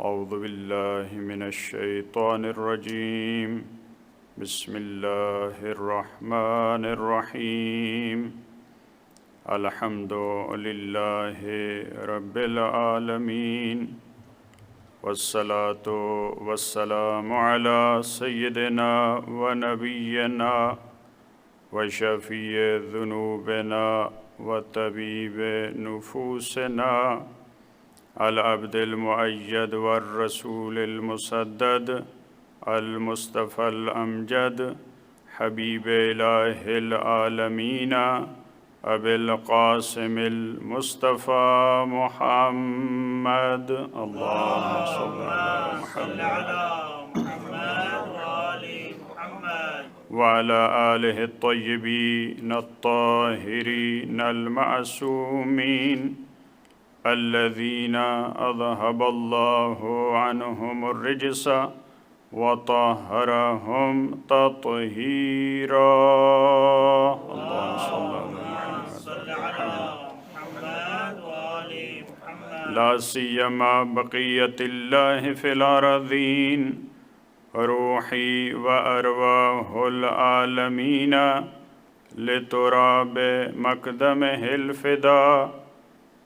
اعوذ باللہ من الشیطان الرجیم بسم اللہ الرحمن الرحیم الحمد للہ رب العالمین والصلاة والسلام علی سیدنا و نبینا و شفیع ذنوبنا و طبیب نفوسنا العبد المؤید والرسول المسدد المصطفى الامجد حبیب الہ العالمین ابی القاسم المصطفى محمد اللہم صل علی محمد وعلى آلہ الطیبین الطاہرین المعصومین الذين أذهب الله عنهم الرجس وطهرهم تطهيرا اللهم صل على محمد وآل محمد لا سيما بقية الله في الأرضين روحي وأرواح العالمين لتراب مقدمه الفداء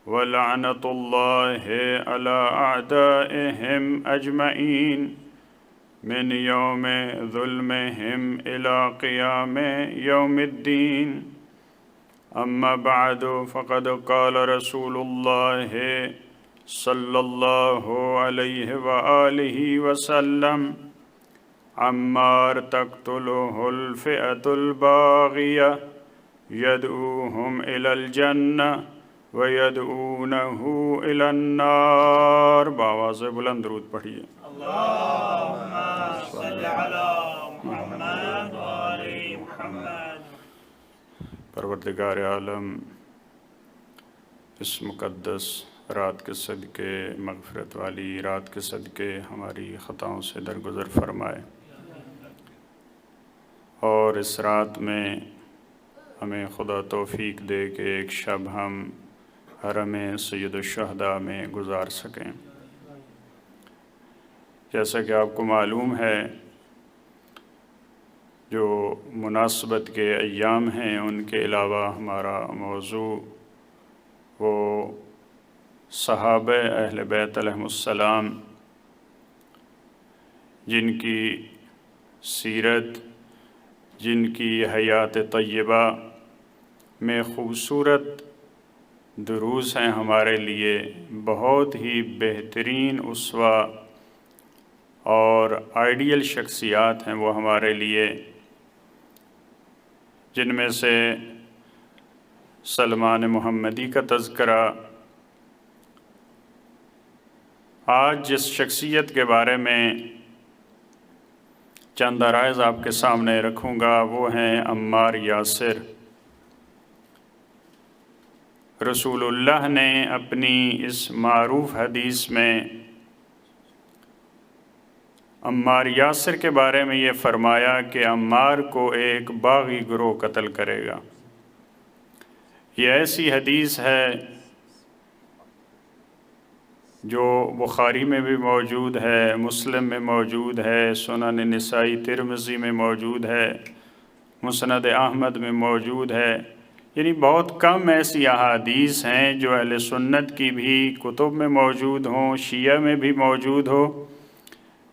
وَلَعْنَةُ اللَّهِ عَلَىٰ أَعْدَائِهِمْ أَجْمَعِينَ مِنْ يَوْمِ ظُلْمِهِمْ إِلَىٰ قِيَامِ يَوْمِ الدِّينِ أَمَّا بَعْدُ فَقَدْ قَالَ رَسُولُ اللَّهِ صَلَّى اللَّهُ عَلَيْهِ وَآلِهِ وَسَلَّمَ عَمَّارٌ تَقْتُلُهُ الْفِئَةُ الْبَاغِيَةُ يَدْعُوهُمْ إِلَى الْجَنَّةِ وَيَدْعُونَهُ إِلَى النَّارِ بآواز بلند درود پڑھیے اللہم صل علی محمد وآل محمد پروردگار عالم اس مقدس رات کے صدقے مغفرت والی رات کے صدقے ہماری خطاؤں سے درگزر فرمائے اور اس رات میں ہمیں خدا توفیق دے کہ ایک شب ہم حرم سید الشہداء میں گزار سکیں جیسا کہ آپ کو معلوم ہے جو مناسبت کے ایام ہیں ان کے علاوہ ہمارا موضوع وہ صحابہ اہل بیت علیہم السلام جن کی سیرت جن کی حیات طیبہ میں خوبصورت دروس ہیں ہمارے لیے بہت ہی بہترین اسوہ اور آئیڈیل شخصیات ہیں وہ ہمارے لیے جن میں سے سلمان محمدی کا تذکرہ آج جس شخصیت کے بارے میں چند عرائض آپ کے سامنے رکھوں گا وہ ہیں عمار یاسر رسول اللہ نے اپنی اس معروف حدیث میں عمار یاسر کے بارے میں یہ فرمایا کہ عمار کو ایک باغی گروہ قتل کرے گا یہ ایسی حدیث ہے جو بخاری میں بھی موجود ہے مسلم میں موجود ہے سنن نسائی ترمذی میں موجود ہے مسند احمد میں موجود ہے یعنی بہت کم ایسی احادیث ہیں جو اہل سنت کی بھی کتب میں موجود ہوں شیعہ میں بھی موجود ہو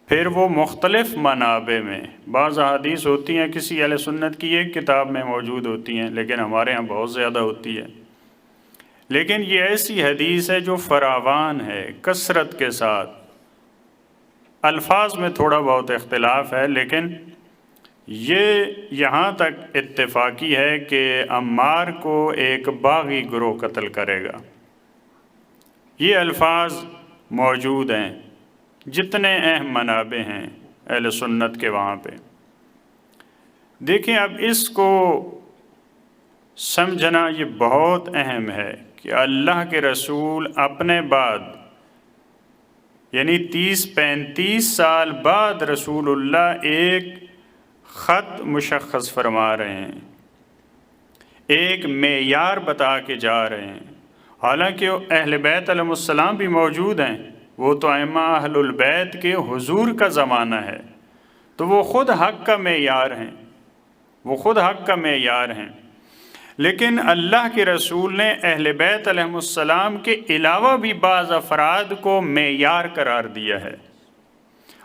پھر وہ مختلف منابع میں بعض احادیث ہوتی ہیں کسی اہل سنت کی ایک کتاب میں موجود ہوتی ہیں لیکن ہمارے ہاں بہت زیادہ ہوتی ہے لیکن یہ ایسی حدیث ہے جو فراوان ہے کثرت کے ساتھ الفاظ میں تھوڑا بہت اختلاف ہے لیکن یہ یہاں تک اتفاقی ہے کہ عمار کو ایک باغی گروہ قتل کرے گا یہ الفاظ موجود ہیں جتنے اہم منابع ہیں اہل سنت کے وہاں پہ دیکھیں اب اس کو سمجھنا یہ بہت اہم ہے کہ اللہ کے رسول اپنے بعد یعنی 30-35 سال بعد رسول اللہ ایک خط مشخص فرما رہے ہیں ایک معیار بتا کے جا رہے ہیں حالانکہ اہل بیت علیہ السلام بھی موجود ہیں وہ تو ائمہ اہل البیت کے حضور کا زمانہ ہے، تو وہ خود حق کا معیار ہیں، وہ خود حق کا معیار ہیں۔ لیکن اللہ کے رسول نے اہل بیت علیہم السلام کے علاوہ بھی بعض افراد کو معیار قرار دیا ہے،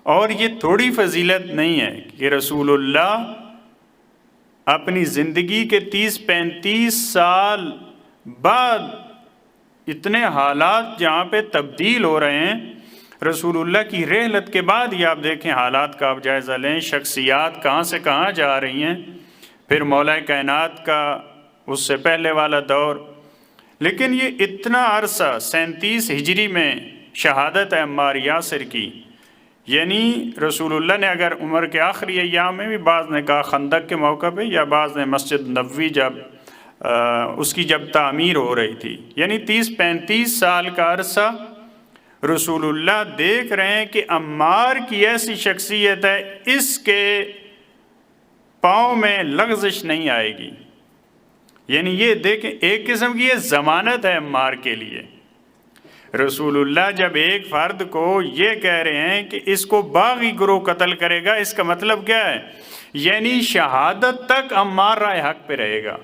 اور یہ تھوڑی فضیلت نہیں ہے کہ رسول اللہ اپنی زندگی کے 30-35 سال بعد اتنے حالات جہاں پہ تبدیل ہو رہے ہیں، رسول اللہ کی رحلت کے بعد یہ آپ دیکھیں حالات کا آپ جائزہ لیں، شخصیات کہاں سے کہاں جا رہی ہیں، پھر مولا کائنات کا اس سے پہلے والا دور۔ لیکن یہ اتنا عرصہ 37 ہجری میں شہادت عمار یاسر کی، یعنی رسول اللہ نے اگر عمر کے آخری ایام میں بھی، بعض نے کہا خندق کے موقع پہ، یا بعض نے مسجد نبوی جب اس کی جب تعمیر ہو رہی تھی، یعنی 30-35 سال کا عرصہ رسول اللہ دیکھ رہے ہیں کہ عمار کی ایسی شخصیت ہے، اس کے پاؤں میں لغزش نہیں آئے گی۔ یعنی یہ دیکھیں ایک قسم کی یہ ضمانت ہے عمار کے لیے۔ رسول اللہ جب ایک فرد کو یہ کہہ رہے ہیں کہ اس کو باغی گروہ قتل کرے گا، اس کا مطلب کیا ہے؟ یعنی شہادت تک عمار راہ حق پہ رہے گا،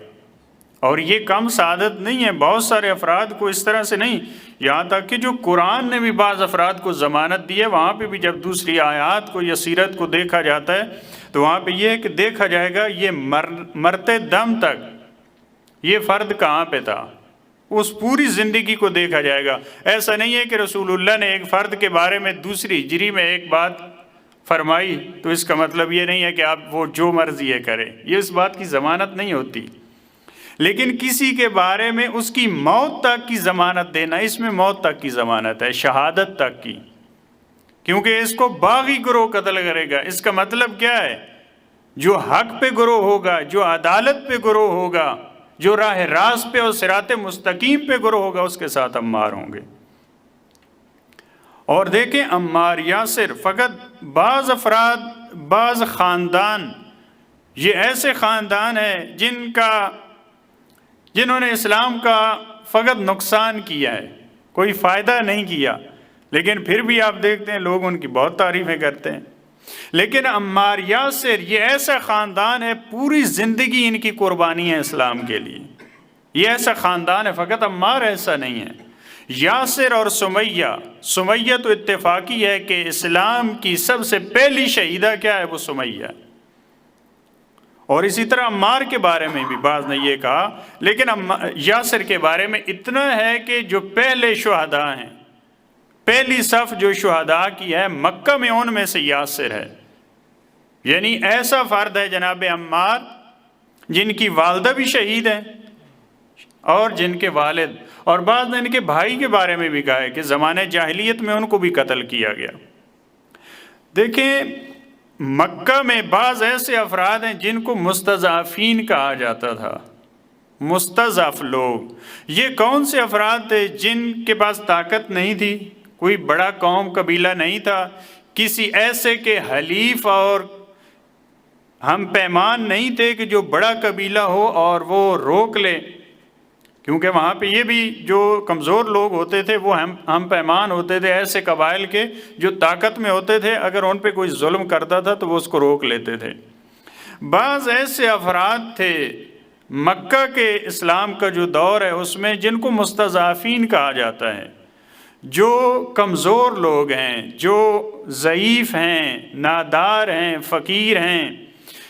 اور یہ کم سعادت نہیں ہے، بہت سارے افراد کو اس طرح سے نہیں، یہاں تک کہ جو قرآن نے بھی بعض افراد کو ضمانت دی ہے، وہاں پہ بھی جب دوسری آیات کو یا سیرت کو دیکھا جاتا ہے تو وہاں پہ یہ ہے کہ دیکھا جائے گا یہ مرتے دم تک یہ فرد کہاں پہ تھا، اس پوری زندگی کو دیکھا جائے گا۔ ایسا نہیں ہے کہ رسول اللہ نے ایک فرد کے بارے میں دوسری ہجری میں ایک بات فرمائی تو اس کا مطلب یہ نہیں ہے کہ آپ وہ جو مرضی ہے کریں، یہ اس بات کی ضمانت نہیں ہوتی۔ لیکن کسی کے بارے میں اس کی موت تک کی ضمانت دینا، اس میں موت تک کی ضمانت ہے، شہادت تک کی، کیونکہ اس کو باغی گروہ قتل کرے گا۔ اس کا مطلب کیا ہے؟ جو حق پہ گروہ ہوگا، جو عدالت پہ گروہ ہوگا، جو راہ راست پہ اور صراط مستقیم پہ گروہ ہوگا، اس کے ساتھ عمار ہوں گے۔ اور دیکھیں عمار یاسر فقط بعض افراد، بعض خاندان، یہ ایسے خاندان ہیں جنہوں نے اسلام کا فقط نقصان کیا ہے، کوئی فائدہ نہیں کیا، لیکن پھر بھی آپ دیکھتے ہیں لوگ ان کی بہت تعریفیں کرتے ہیں۔ لیکن عمار یاسر یہ ایسا خاندان ہے، پوری زندگی ان کی قربانی ہے اسلام کے لیے، یہ ایسا خاندان ہے، فقط عمار ایسا نہیں ہے۔ یاسر اور سمیہ تو اتفاقی ہے کہ اسلام کی سب سے پہلی شہیدہ کیا ہے؟ وہ سمیہ ہے۔ اور اسی طرح عمار کے بارے میں بھی بعض نے یہ کہا، لیکن یاسر کے بارے میں اتنا ہے کہ جو پہلے شہداء ہیں، پہلی صف جو شہداء کی ہے مکہ میں، ان میں سے یاسر ہے۔ یعنی ایسا فرد ہے جناب عمار جن کی والدہ بھی شہید ہیں اور جن کے والد، اور بعض نے ان کے بھائی کے بارے میں بھی کہا ہے کہ زمانے جاہلیت میں ان کو بھی قتل کیا گیا۔ دیکھیں مکہ میں بعض ایسے افراد ہیں جن کو مستضعفین کہا جاتا تھا، مستضعف لوگ۔ یہ کون سے افراد تھے؟ جن کے پاس طاقت نہیں تھی، کوئی بڑا قوم قبیلہ نہیں تھا، کسی ایسے کے حلیف اور ہم پیمان نہیں تھے کہ جو بڑا قبیلہ ہو اور وہ روک لے، کیونکہ وہاں پہ یہ بھی جو کمزور لوگ ہوتے تھے وہ ہم پیمان ہوتے تھے ایسے قبائل کے جو طاقت میں ہوتے تھے، اگر ان پہ کوئی ظلم کرتا تھا تو وہ اس کو روک لیتے تھے۔ بعض ایسے افراد تھے مکہ کے اسلام کا جو دور ہے اس میں جن کو مستضعفین کہا جاتا ہے، جو کمزور لوگ ہیں، جو ضعیف ہیں، نادار ہیں، فقیر ہیں،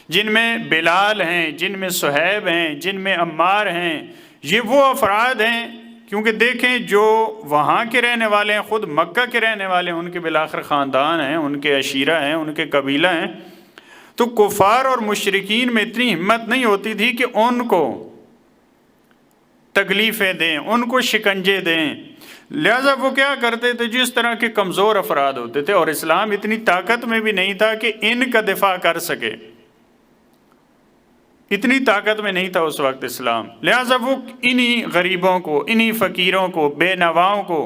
جن میں بلال ہیں، جن میں صہیب ہیں، جن میں عمار ہیں۔ یہ وہ افراد ہیں، کیونکہ دیکھیں جو وہاں کے رہنے والے ہیں، خود مکہ کے رہنے والے ہیں، ان کے بالآخر خاندان ہیں، ان کے عشیرہ ہیں، ان کے قبیلہ ہیں، تو کفار اور مشرکین میں اتنی ہمت نہیں ہوتی تھی کہ ان کو تکلیفیں دیں، ان کو شکنجے دیں، لہذا وہ کیا کرتے تھے؟ جس طرح کے کمزور افراد ہوتے تھے، اور اسلام اتنی طاقت میں بھی نہیں تھا کہ ان کا دفاع کر سکے، اتنی طاقت میں نہیں تھا اس وقت اسلام، لہذا وہ انہی غریبوں کو، انہی فقیروں کو، بے نواؤں کو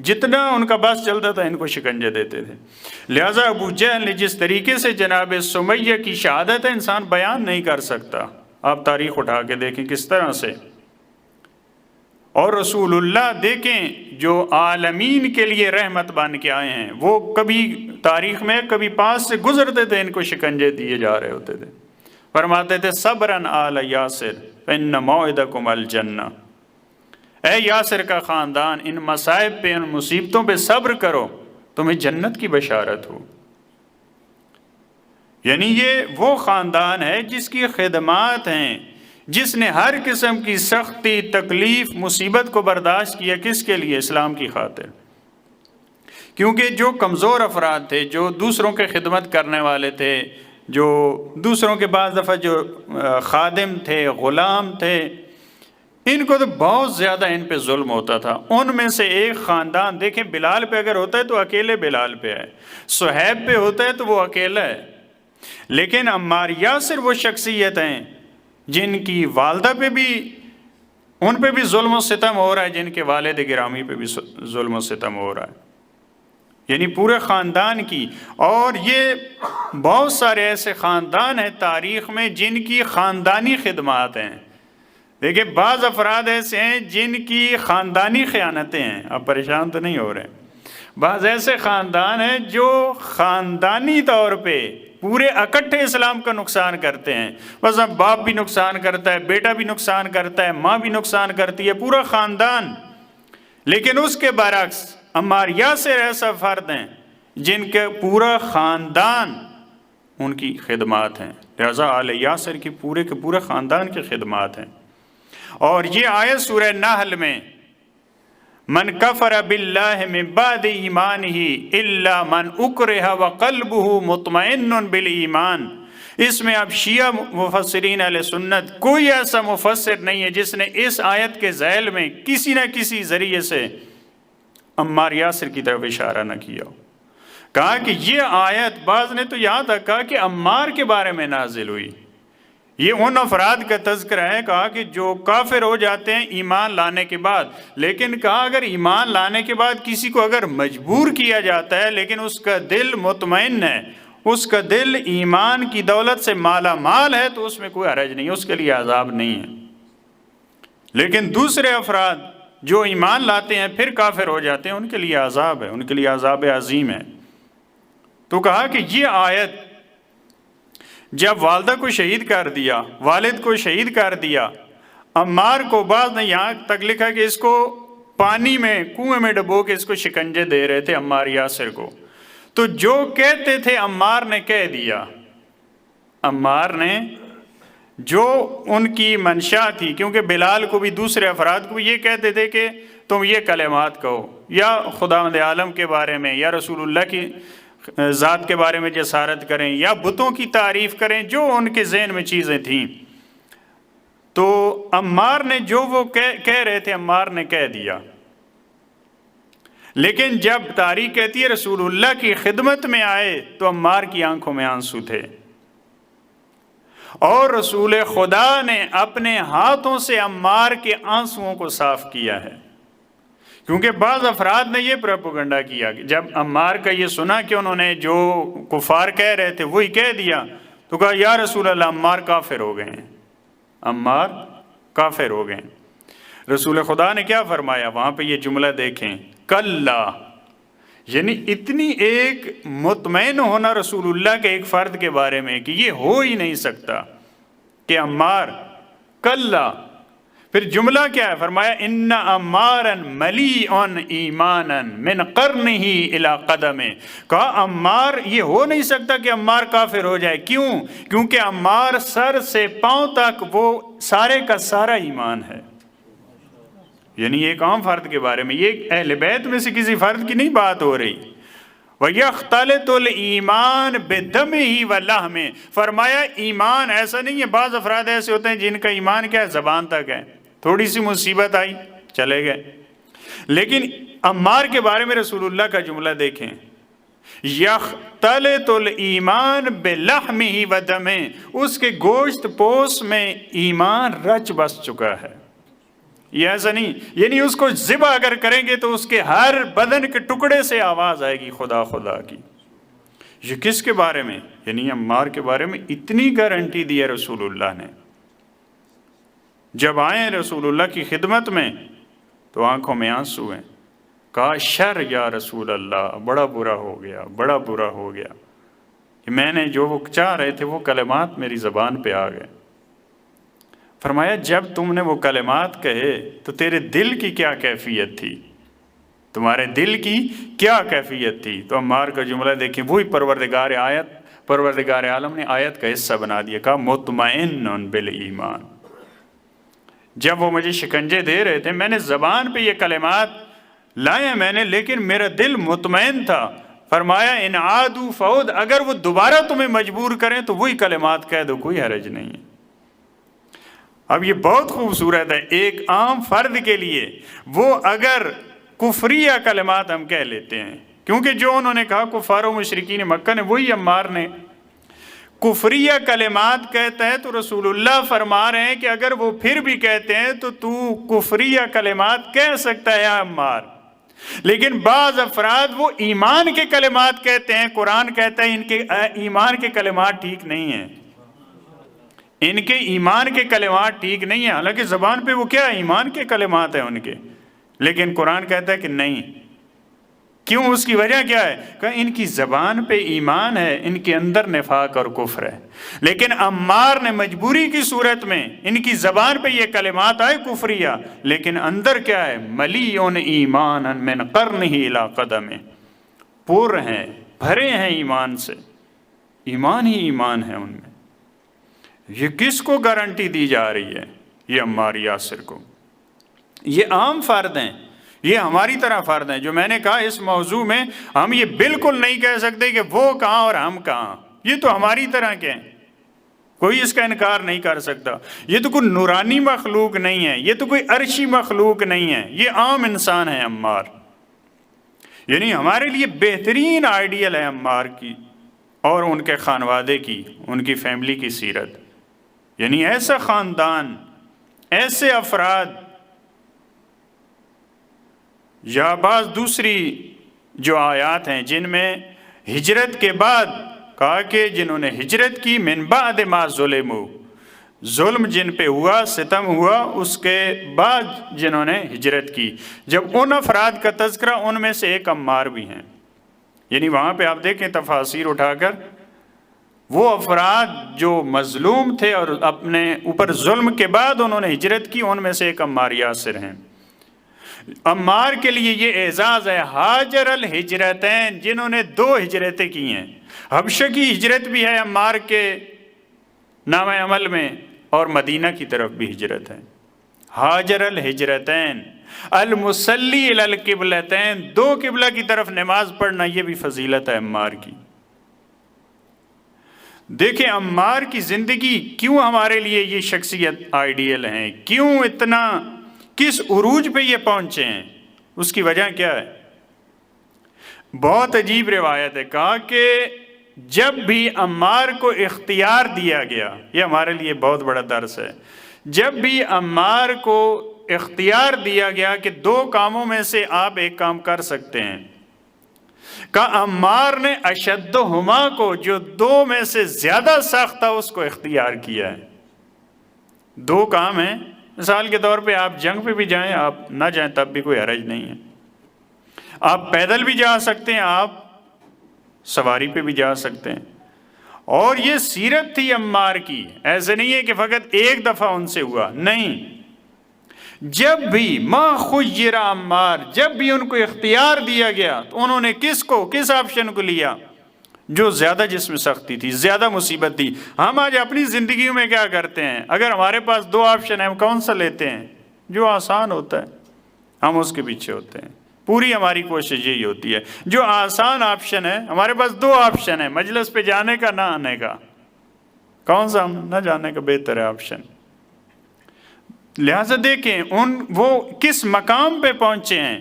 جتنا ان کا بس چلتا تھا ان کو شکنجے دیتے تھے۔ لہذا ابو جہل نے جس طریقے سے جناب سمیہ کی شہادت ہے انسان بیان نہیں کر سکتا، آپ تاریخ اٹھا کے دیکھیں کس طرح سے۔ اور رسول اللہ دیکھیں جو عالمین کے لیے رحمت بن کے آئے ہیں، وہ کبھی تاریخ میں کبھی پاس سے گزرتے تھے، ان کو شکنجے دیے جا رہے ہوتے تھے، فرماتے تھے صبراً آل یاسر فإن موعدکم الجنہ، اے یاسر کا خاندان ان مصائب پہ، ان مصیبتوں پہ صبر کرو، تمہیں جنت کی بشارت ہو۔ یعنی یہ وہ خاندان ہے جس کی خدمات ہیں، جس نے ہر قسم کی سختی، تکلیف، مصیبت کو برداشت کیا، کس کے لیے؟ اسلام کی خاطر۔ کیونکہ جو کمزور افراد تھے، جو دوسروں کے خدمت کرنے والے تھے، جو دوسروں کے بعض دفعہ جو خادم تھے، غلام تھے، ان کو تو بہت زیادہ ان پہ ظلم ہوتا تھا۔ ان میں سے ایک خاندان دیکھیں، بلال پہ اگر ہوتا ہے تو اکیلے بلال پہ ہے، صہیب پہ ہوتا ہے تو وہ اکیلا ہے، لیکن عمار یاسر وہ شخصیت ہیں جن کی والدہ پہ بھی، ان پہ بھی ظلم و ستم ہو رہا ہے، جن کے والد گرامی پہ بھی ظلم و ستم ہو رہا ہے، یعنی پورے خاندان کی۔ اور یہ بہت سارے ایسے خاندان ہیں تاریخ میں جن کی خاندانی خدمات ہیں۔ دیکھیں بعض افراد ایسے ہیں جن کی خاندانی خیانتیں ہیں، آپ پریشان تو نہیں ہو رہے ہیں۔ بعض ایسے خاندان ہیں جو خاندانی طور پہ پورے اکٹھے اسلام کا نقصان کرتے ہیں، بس اب باپ بھی نقصان کرتا ہے، بیٹا بھی نقصان کرتا ہے، ماں بھی نقصان کرتی ہے، پورا خاندان۔ لیکن اس کے برعکس عمار یاسر ایسا فرد ہیں جن کے پورا خاندان ان کی خدمات ہیں، لہذا آل یاسر کی پورے کے پورے خاندان کی خدمات ہیں۔ اور یہ آیت سورہ نحل میں من کفر باللہ من بعد ایمانہ الا من اکرہ وقلبہ مطمئن بالایمان، اس میں اب شیعہ مفسرین اہل سنت کوئی ایسا مفسر نہیں ہے جس نے اس آیت کے ذیل میں کسی نہ کسی ذریعے سے عمار یاسر کی طرف اشارہ نہ کیا ہو۔ کہا کہ یہ آیت، بعض نے تو یہاں تک کہا کہ عمار کے بارے میں نازل ہوئی، یہ ان افراد کا تذکرہ ہے، کہا کہ جو کافر ہو جاتے ہیں ایمان لانے کے بعد، لیکن کہا اگر ایمان لانے کے بعد کسی کو اگر مجبور کیا جاتا ہے لیکن اس کا دل مطمئن ہے، اس کا دل ایمان کی دولت سے مالا مال ہے، تو اس میں کوئی حرج نہیں، اس کے لیے عذاب نہیں ہے۔ لیکن دوسرے افراد جو ایمان لاتے ہیں پھر کافر ہو جاتے ہیں، ان کے لیے عذاب ہے، ان کے لیے عذاب عظیم ہے۔ تو کہا کہ یہ آیت جب والدہ کو شہید کر دیا، والد کو شہید کر دیا، عمار کو بعض نے یہاں تک لکھا کہ اس کو پانی میں، کنویں میں ڈبو کے اس کو شکنجے دے رہے تھے عمار یاسر کو، تو جو کہتے تھے عمار نے کہہ دیا، عمار نے جو ان کی منشا تھی، کیونکہ بلال کو بھی دوسرے افراد کو یہ کہتے تھے کہ تم یہ کلمات کہو، یا خداوند عالم کے بارے میں، یا رسول اللہ کی ذات کے بارے میں جسارت کریں، یا بتوں کی تعریف کریں، جو ان کے ذہن میں چیزیں تھیں۔ تو عمار نے جو وہ کہہ رہے تھے، عمار نے کہہ دیا، لیکن جب تاریخ کہتی ہے رسول اللہ کی خدمت میں آئے تو عمار کی آنکھوں میں آنسو تھے، اور رسول خدا نے اپنے ہاتھوں سے عمار کے آنسوؤں کو صاف کیا ہے۔ کیونکہ بعض افراد نے یہ پروپیگنڈا کیا کہ جب عمار کا یہ سنا کہ انہوں نے جو کفار کہہ رہے تھے وہی کہہ دیا، تو کہا یا رسول اللہ عمار کافر ہو گئے ہیں، عمار کافر ہو گئے ہیں۔ رسول خدا نے کیا فرمایا وہاں پہ؟ یہ جملہ دیکھیں، کلا، یعنی اتنی ایک مطمئن ہونا رسول اللہ کے ایک فرد کے بارے میں کہ یہ ہو ہی نہیں سکتا کہ عمار، کلا۔ پھر جملہ کیا ہے؟ فرمایا ان عمارا ملیء ایمانا من قرنہ الی قدمہ، کہا عمار، یہ ہو نہیں سکتا کہ عمار کافر ہو جائے، کیوں؟ کیونکہ عمار سر سے پاؤں تک وہ سارے کا سارا ایمان ہے۔ یعنی ایک عام فرد کے بارے میں، یہ اہل بیت میں سے کسی فرد کی نہیں بات ہو رہی۔ وَيَخْتَلِطُ الْإِيمَانُ بِدَمِهِ وَلَحْمِهِ، فرمایا ایمان ایسا نہیں ہے، بعض افراد ایسے ہوتے ہیں جن کا ایمان کیا ہے؟ زبان تک ہے، تھوڑی سی مصیبت آئی چلے گئے۔ لیکن عمار کے بارے میں رسول اللہ کا جملہ دیکھیں، یختلط الایمان بلحمہ ودمہ، اس کے گوشت پوش میں ایمان رچ بس چکا ہے۔ یہ ایسا نہیں، یعنی اس کو ذبح اگر کریں گے تو اس کے ہر بدن کے ٹکڑے سے آواز آئے گی خدا خدا کی۔ یہ کس کے بارے میں؟ یعنی عمار کے بارے میں اتنی گارنٹی دی ہے رسول اللہ نے۔ جب آئے رسول اللہ کی خدمت میں تو آنکھوں میں آنسو ہیں، کہا شر یا رسول اللہ، بڑا برا ہو گیا، بڑا برا ہو گیا کہ میں نے جو وہ چاہ رہے تھے وہ کلمات میری زبان پہ آ گئے۔ فرمایا جب تم نے وہ کلمات کہے تو تیرے دل کی کیا کیفیت تھی، تمہارے دل کی کیا کیفیت تھی؟ تو عمار کا جملہ دیکھیں، وہی پروردگار عالم نے آیت کا حصہ بنا دیا، کہا مطمئن بالایمان۔ جب وہ مجھے شکنجے دے رہے تھے میں نے زبان پہ یہ کلمات لائے میں نے، لیکن میرا دل مطمئن تھا۔ فرمایا ان عادوا فعود، اگر وہ دوبارہ تمہیں مجبور کریں تو وہی کلمات کہہ دو، کوئی حرج نہیں ہے۔ اب یہ بہت خوبصورت ہے ایک عام فرد کے لیے، وہ اگر کفریہ کلمات ہم کہہ لیتے ہیں، کیونکہ جو انہوں نے کہا کفار و مشرکین مکہ نے، وہی عمار نے کفریہ کلمات کہتا ہے، تو رسول اللہ فرما رہے ہیں کہ اگر وہ پھر بھی کہتے ہیں تو کفریہ کلمات کہہ سکتا ہے عمار۔ لیکن بعض افراد وہ ایمان کے کلمات کہتے ہیں، قرآن کہتا ہے ان کے ایمان کے کلمات ٹھیک نہیں ہیں، ان کے ایمان کے کلمات ٹھیک نہیں ہیں، حالانکہ زبان پہ وہ کیا ایمان کے کلمات ہیں ان کے، لیکن قرآن کہتا ہے کہ نہیں۔ کیوں؟ اس کی وجہ کیا ہے؟ کہ ان کی زبان پہ ایمان ہے، ان کے اندر نفاق اور کفر ہے۔ لیکن عمار نے مجبوری کی صورت میں، ان کی زبان پہ یہ کلمات آئے کفریہ، لیکن اندر کیا ہے؟ ملیون ایمانا من قرنہ الی قدمہ، پر ہیں، بھرے ہیں ایمان سے، ایمان ہی ایمان ہے ان میں۔ یہ کس کو گارنٹی دی جا رہی ہے؟ یہ عمار یاسر کو۔ یہ عام فرد ہیں، یہ ہماری طرح فرد ہیں، جو میں نے کہا اس موضوع میں ہم یہ بالکل نہیں کہہ سکتے کہ وہ کہاں اور ہم کہاں، یہ تو ہماری طرح کے ہیں، کوئی اس کا انکار نہیں کر سکتا۔ یہ تو کوئی نورانی مخلوق نہیں ہے، یہ تو کوئی عرشی مخلوق نہیں ہے، یہ عام انسان ہے عمار۔ یعنی ہمارے لیے بہترین آئیڈیل ہے عمار کی اور ان کے خانوادے کی، ان کی فیملی کی سیرت، یعنی ایسا خاندان، ایسے افراد۔ یا بعض دوسری جو آیات ہیں جن میں ہجرت کے بعد کہا کہ جنہوں نے ہجرت کی من بعد ما ظلموا، ظلم جن پہ ہوا، ستم ہوا، اس کے بعد جنہوں نے ہجرت کی، جب ان افراد کا تذکرہ ان میں سے ایک عمار بھی ہیں۔ یعنی وہاں پہ آپ دیکھیں تفاسیر اٹھا کر، وہ افراد جو مظلوم تھے اور اپنے اوپر ظلم کے بعد انہوں نے ہجرت کی، ان میں سے ایک عمار یاسر ہیں۔ عمار کے لیے یہ اعزاز ہے، ہاجر الہجرتین، جنہوں نے 2 ہجرتیں کی ہیں۔ حبشہ کی ہجرت بھی ہے عمار کے نام عمل میں، اور مدینہ کی طرف بھی ہجرت ہے۔ ہاجر الہجرتین، المصلی الی القبلتین، 2 قبلہ کی طرف نماز پڑھنا، یہ بھی فضیلت ہے عمار کی۔ دیکھیں عمار کی زندگی کیوں ہمارے لیے یہ شخصیت آئیڈیل ہیں، کیوں اتنا، کس عروج پہ یہ پہنچے ہیں، اس کی وجہ کیا ہے؟ بہت عجیب روایت ہے، کہا کہ جب بھی عمار کو اختیار دیا گیا، یہ ہمارے لیے بہت بڑا درس ہے، جب بھی عمار کو اختیار دیا گیا کہ 2 کاموں میں سے آپ ایک کام کر سکتے ہیں، کہا عمار نے اشدہما کو، جو 2 میں سے زیادہ سخت تھا، اس کو اختیار کیا ہے۔ 2 کام ہیں، مثال کے طور پہ آپ جنگ پہ بھی جائیں، آپ نہ جائیں تب بھی کوئی حرج نہیں ہے، آپ پیدل بھی جا سکتے ہیں، آپ سواری پہ بھی جا سکتے ہیں۔ اور یہ سیرت تھی عمار کی، ایسے نہیں ہے کہ فقط ایک دفعہ ان سے ہوا، نہیں، جب بھی ما خیر عمار، جب بھی ان کو اختیار دیا گیا تو انہوں نے کس آپشن کو لیا؟ جو زیادہ جس میں سختی تھی، زیادہ مصیبت تھی۔ ہم آج اپنی زندگیوں میں کیا کرتے ہیں؟ اگر ہمارے پاس 2 آپشن ہیں، ہم کون سا لیتے ہیں؟ جو آسان ہوتا ہے ہم اس کے پیچھے ہوتے ہیں۔ پوری ہماری کوشش یہی ہوتی ہے، جو آسان آپشن ہے، ہمارے پاس 2 آپشن ہیں، مجلس پہ جانے کا، نہ آنے کا، کون سا؟ ہم نہ جانے کا بہتر ہے آپشن۔ لہٰذا دیکھیں وہ کس مقام پہ پہنچے ہیں،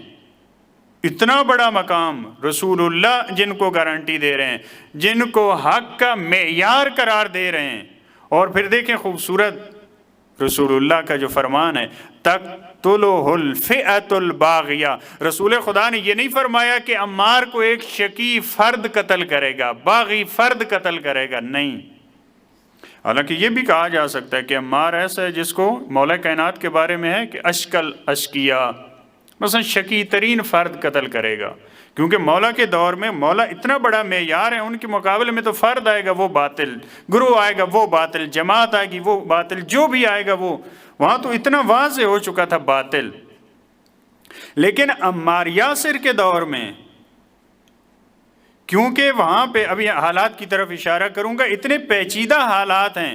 اتنا بڑا مقام، رسول اللہ جن کو گارنٹی دے رہے ہیں، جن کو حق کا معیار قرار دے رہے ہیں۔ اور پھر دیکھیں خوبصورت رسول اللہ کا جو فرمان ہے، تقتلہ الفئۃ الباغیہ، رسول خدا نے یہ نہیں فرمایا کہ عمار کو ایک شقی فرد قتل کرے گا، باغی فرد قتل کرے گا، نہیں۔ حالانکہ یہ بھی کہا جا سکتا ہے کہ عمار ایسا ہے جس کو مولا کائنات کے بارے میں ہے کہ اشکل اشکیا، مثلا شکی ترین فرد قتل کرے گا، کیونکہ مولا کے دور میں مولا اتنا بڑا معیار ہے، ان کے مقابلے میں تو فرد آئے گا وہ باطل، گروہ آئے گا وہ باطل، جماعت آئے گی وہ باطل، جو بھی آئے گا وہ، وہاں تو اتنا واضح ہو چکا تھا باطل۔ لیکن عمار یاسر کے دور میں، کیونکہ وہاں پہ ابھی حالات کی طرف اشارہ کروں گا، اتنے پیچیدہ حالات ہیں،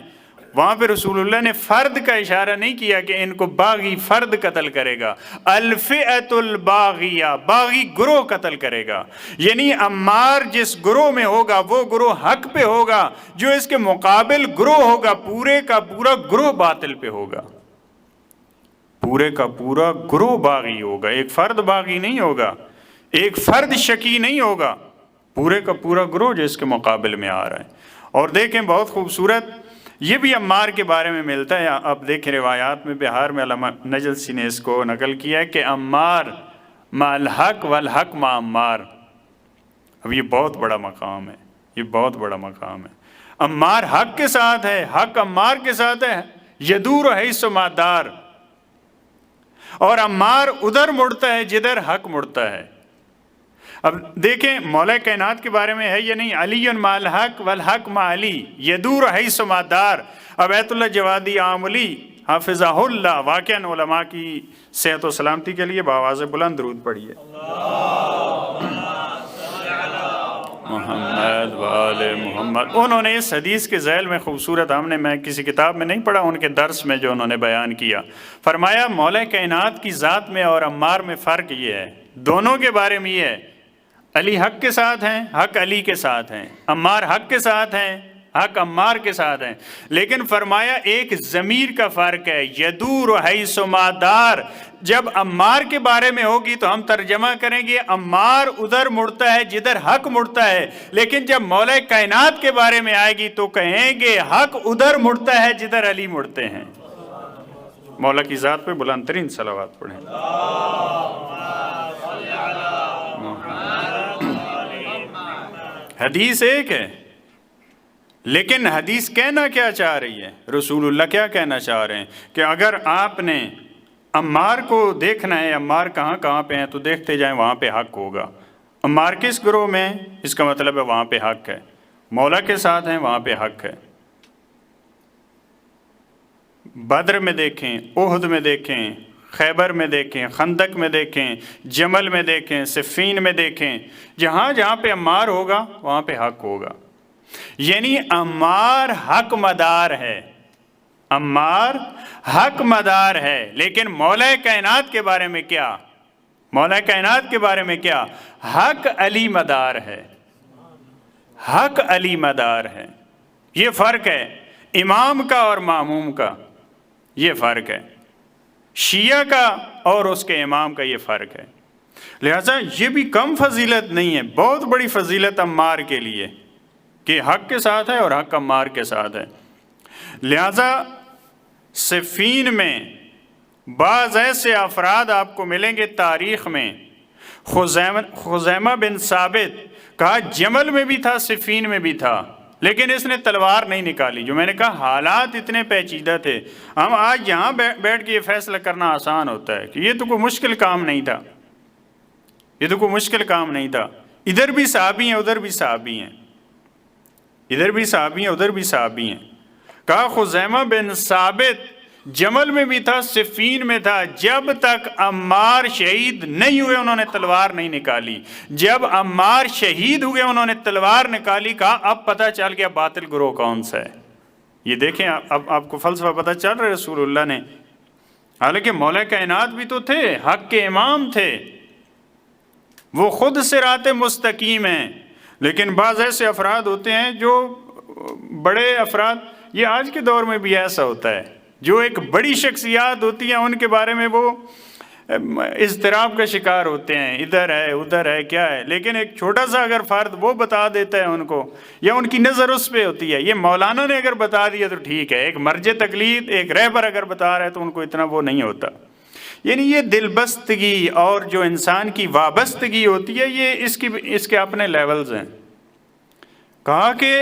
وہاں پہ رسول اللہ نے فرد کا اشارہ نہیں کیا کہ ان کو باغی فرد قتل کرے گا، الفئۃ الباغیہ، باغی گروہ قتل کرے گا، یعنی عمار جس گروہ میں ہوگا وہ گروہ حق پہ ہوگا، جو اس کے مقابل گروہ ہوگا پورے کا پورا گروہ باطل پہ ہوگا، پورے کا پورا گروہ باغی ہوگا، ایک فرد باغی نہیں ہوگا، ایک فرد شکی نہیں ہوگا، پورے کا پورا گروہ جو اس کے مقابل میں آ رہا ہے۔ اور دیکھیں بہت خوبصورت یہ بھی عمار کے بارے میں ملتا ہے، اب دیکھیں روایات میں بہار میں علامہ نجلسی نے اس کو نقل کیا ہے کہ عمار مع الحق والحق مع عمار۔ اب یہ بہت بڑا مقام ہے، یہ بہت بڑا مقام ہے، عمار حق کے ساتھ ہے، حق عمار کے ساتھ ہے، یدور حیث ما دار، اور عمار ادھر مڑتا ہے جدھر حق مڑتا ہے۔ اب دیکھیں مولا کائنات کے بارے میں ہے یا نہیں، علی مع الحق والحق مع علی یدور حیث ما دار۔ اب ایت اللہ جوادی عاملی حافظہ اللہ واقعاً علماء کی صحت و سلامتی کے لیے بآواز بلند درود پڑھیے۔ محمد وآل محمد۔ انہوں نے اس حدیث کے ذیل میں خوبصورت، میں کسی کتاب میں نہیں پڑھا، ان کے درس میں جو انہوں نے بیان کیا، فرمایا مولا کائنات کی ذات میں اور عمار میں فرق یہ ہے، دونوں کے بارے میں یہ ہے، علی حق کے ساتھ ہیں، حق علی کے ساتھ ہیں، عمار حق کے ساتھ ہیں، حق عمار کے ساتھ ہیں، لیکن فرمایا ایک ضمیر کا فرق ہے، یدور حیث ما دار۔ جب عمار کے بارے میں ہوگی تو ہم ترجمہ کریں گے عمار ادھر مڑتا ہے جدھر حق مڑتا ہے، لیکن جب مولا کائنات کے بارے میں آئے گی تو کہیں گے حق ادھر مڑتا ہے جدھر علی مڑتے ہیں۔ مولا کی ذات پہ بلند ترین صلوات پڑھیں۔ حدیث ایک ہے، لیکن حدیث کہنا کیا چاہ رہی ہے، رسول اللہ کیا کہنا چاہ رہے ہیں کہ اگر آپ نے عمار کو دیکھنا ہے عمار کہاں کہاں پہ ہیں تو دیکھتے جائیں، وہاں پہ حق ہوگا۔ عمار کس گروہ میں، اس کا مطلب ہے وہاں پہ حق ہے، مولا کے ساتھ ہیں وہاں پہ حق ہے۔ بدر میں دیکھیں، احد میں دیکھیں، خیبر میں دیکھیں، خندق میں دیکھیں، جمل میں دیکھیں، صفین میں دیکھیں، جہاں جہاں پہ عمار ہوگا وہاں پہ حق ہوگا، یعنی عمار حق مدار ہے، عمار حق مدار ہے۔ لیکن مولا کائنات کے بارے میں کیا، مولا کائنات کے بارے میں کیا، حق علی مدار ہے، حق علی مدار ہے۔ یہ فرق ہے امام کا اور ماموم کا، یہ فرق ہے شیعہ کا اور اس کے امام کا، یہ فرق ہے۔ لہٰذا یہ بھی کم فضیلت نہیں ہے، بہت بڑی فضیلت عمار کے لیے کہ حق کے ساتھ ہے اور حق عمار کے ساتھ ہے۔ لہٰذا صفین میں بعض ایسے افراد آپ کو ملیں گے تاریخ میں، خزیمہ بن ثابت کہا جمل میں بھی تھا صفین میں بھی تھا، لیکن اس نے تلوار نہیں نکالی۔ جو میں نے کہا حالات اتنے پیچیدہ تھے، ہم آج یہاں بیٹھ کے یہ فیصلہ کرنا آسان ہوتا ہے کہ یہ تو کوئی مشکل کام نہیں تھا، یہ تو کوئی مشکل کام نہیں تھا، ادھر بھی صحابی ہیں ادھر بھی صحابی ہیں، ادھر بھی صحابی ہیں ادھر بھی صحابی ہیں۔ کہا خزیمہ بن ثابت جمل میں بھی تھا صفین میں تھا، جب تک عمار شہید نہیں ہوئے انہوں نے تلوار نہیں نکالی، جب عمار شہید ہوئے انہوں نے تلوار نکالی۔ کہا اب پتہ چل گیا باطل گروہ کون سا ہے۔ یہ دیکھیں اب آپ کو فلسفہ پتہ چل رہا ہے رسول اللہ نے، حالانکہ مولا کائنات بھی تو تھے، حق کے امام تھے، وہ خود صراط مستقیم ہیں، لیکن بعض ایسے افراد ہوتے ہیں جو بڑے افراد، یہ آج کے دور میں بھی ایسا ہوتا ہے، جو ایک بڑی شخصیات ہوتی ہیں ان کے بارے میں وہ اضطراب کا شکار ہوتے ہیں، ادھر ہے ادھر ہے کیا ہے، لیکن ایک چھوٹا سا اگر فرد وہ بتا دیتا ہے ان کو، یا ان کی نظر اس پہ ہوتی ہے، یہ مولانا نے اگر بتا دیا تو ٹھیک ہے، ایک مرج تقلید ایک رہبر اگر بتا رہا ہے تو ان کو اتنا وہ نہیں ہوتا۔ یعنی یہ دل بستگی اور جو انسان کی وابستگی ہوتی ہے، یہ اس کے اپنے لیولز ہیں۔ کہا کہ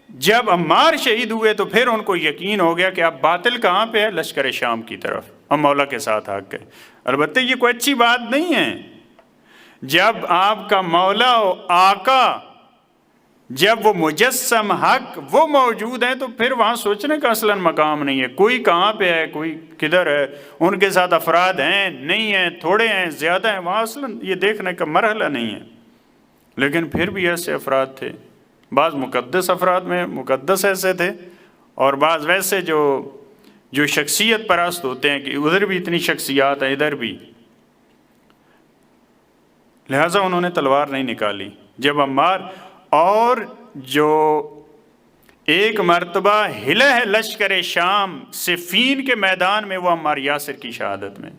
جب عمار شہید ہوئے تو پھر ان کو یقین ہو گیا کہ اب باطل کہاں پہ ہے؟ لشکر شام کی طرف، اب مولا کے ساتھ حق ہے۔ البتہ یہ کوئی اچھی بات نہیں ہے، جب آپ کا مولا و آقا، جب وہ مجسم حق وہ موجود ہیں تو پھر وہاں سوچنے کا اصلاً مقام نہیں ہے، کوئی کہاں پہ ہے، کوئی کدھر ہے، ان کے ساتھ افراد ہیں نہیں ہیں، تھوڑے ہیں زیادہ ہیں، وہاں اصلاً یہ دیکھنے کا مرحلہ نہیں ہے۔ لیکن پھر بھی ایسے افراد تھے، بعض مقدس افراد میں مقدس ایسے تھے، اور بعض ویسے جو شخصیت پرست ہوتے ہیں کہ ادھر بھی اتنی شخصیات ہیں ادھر بھی، لہٰذا انہوں نے تلوار نہیں نکالی۔ جب عمار، اور جو ایک مرتبہ ہلا ہے لشکر شام صفین کے میدان میں، وہ عمار یاسر کی شہادت میں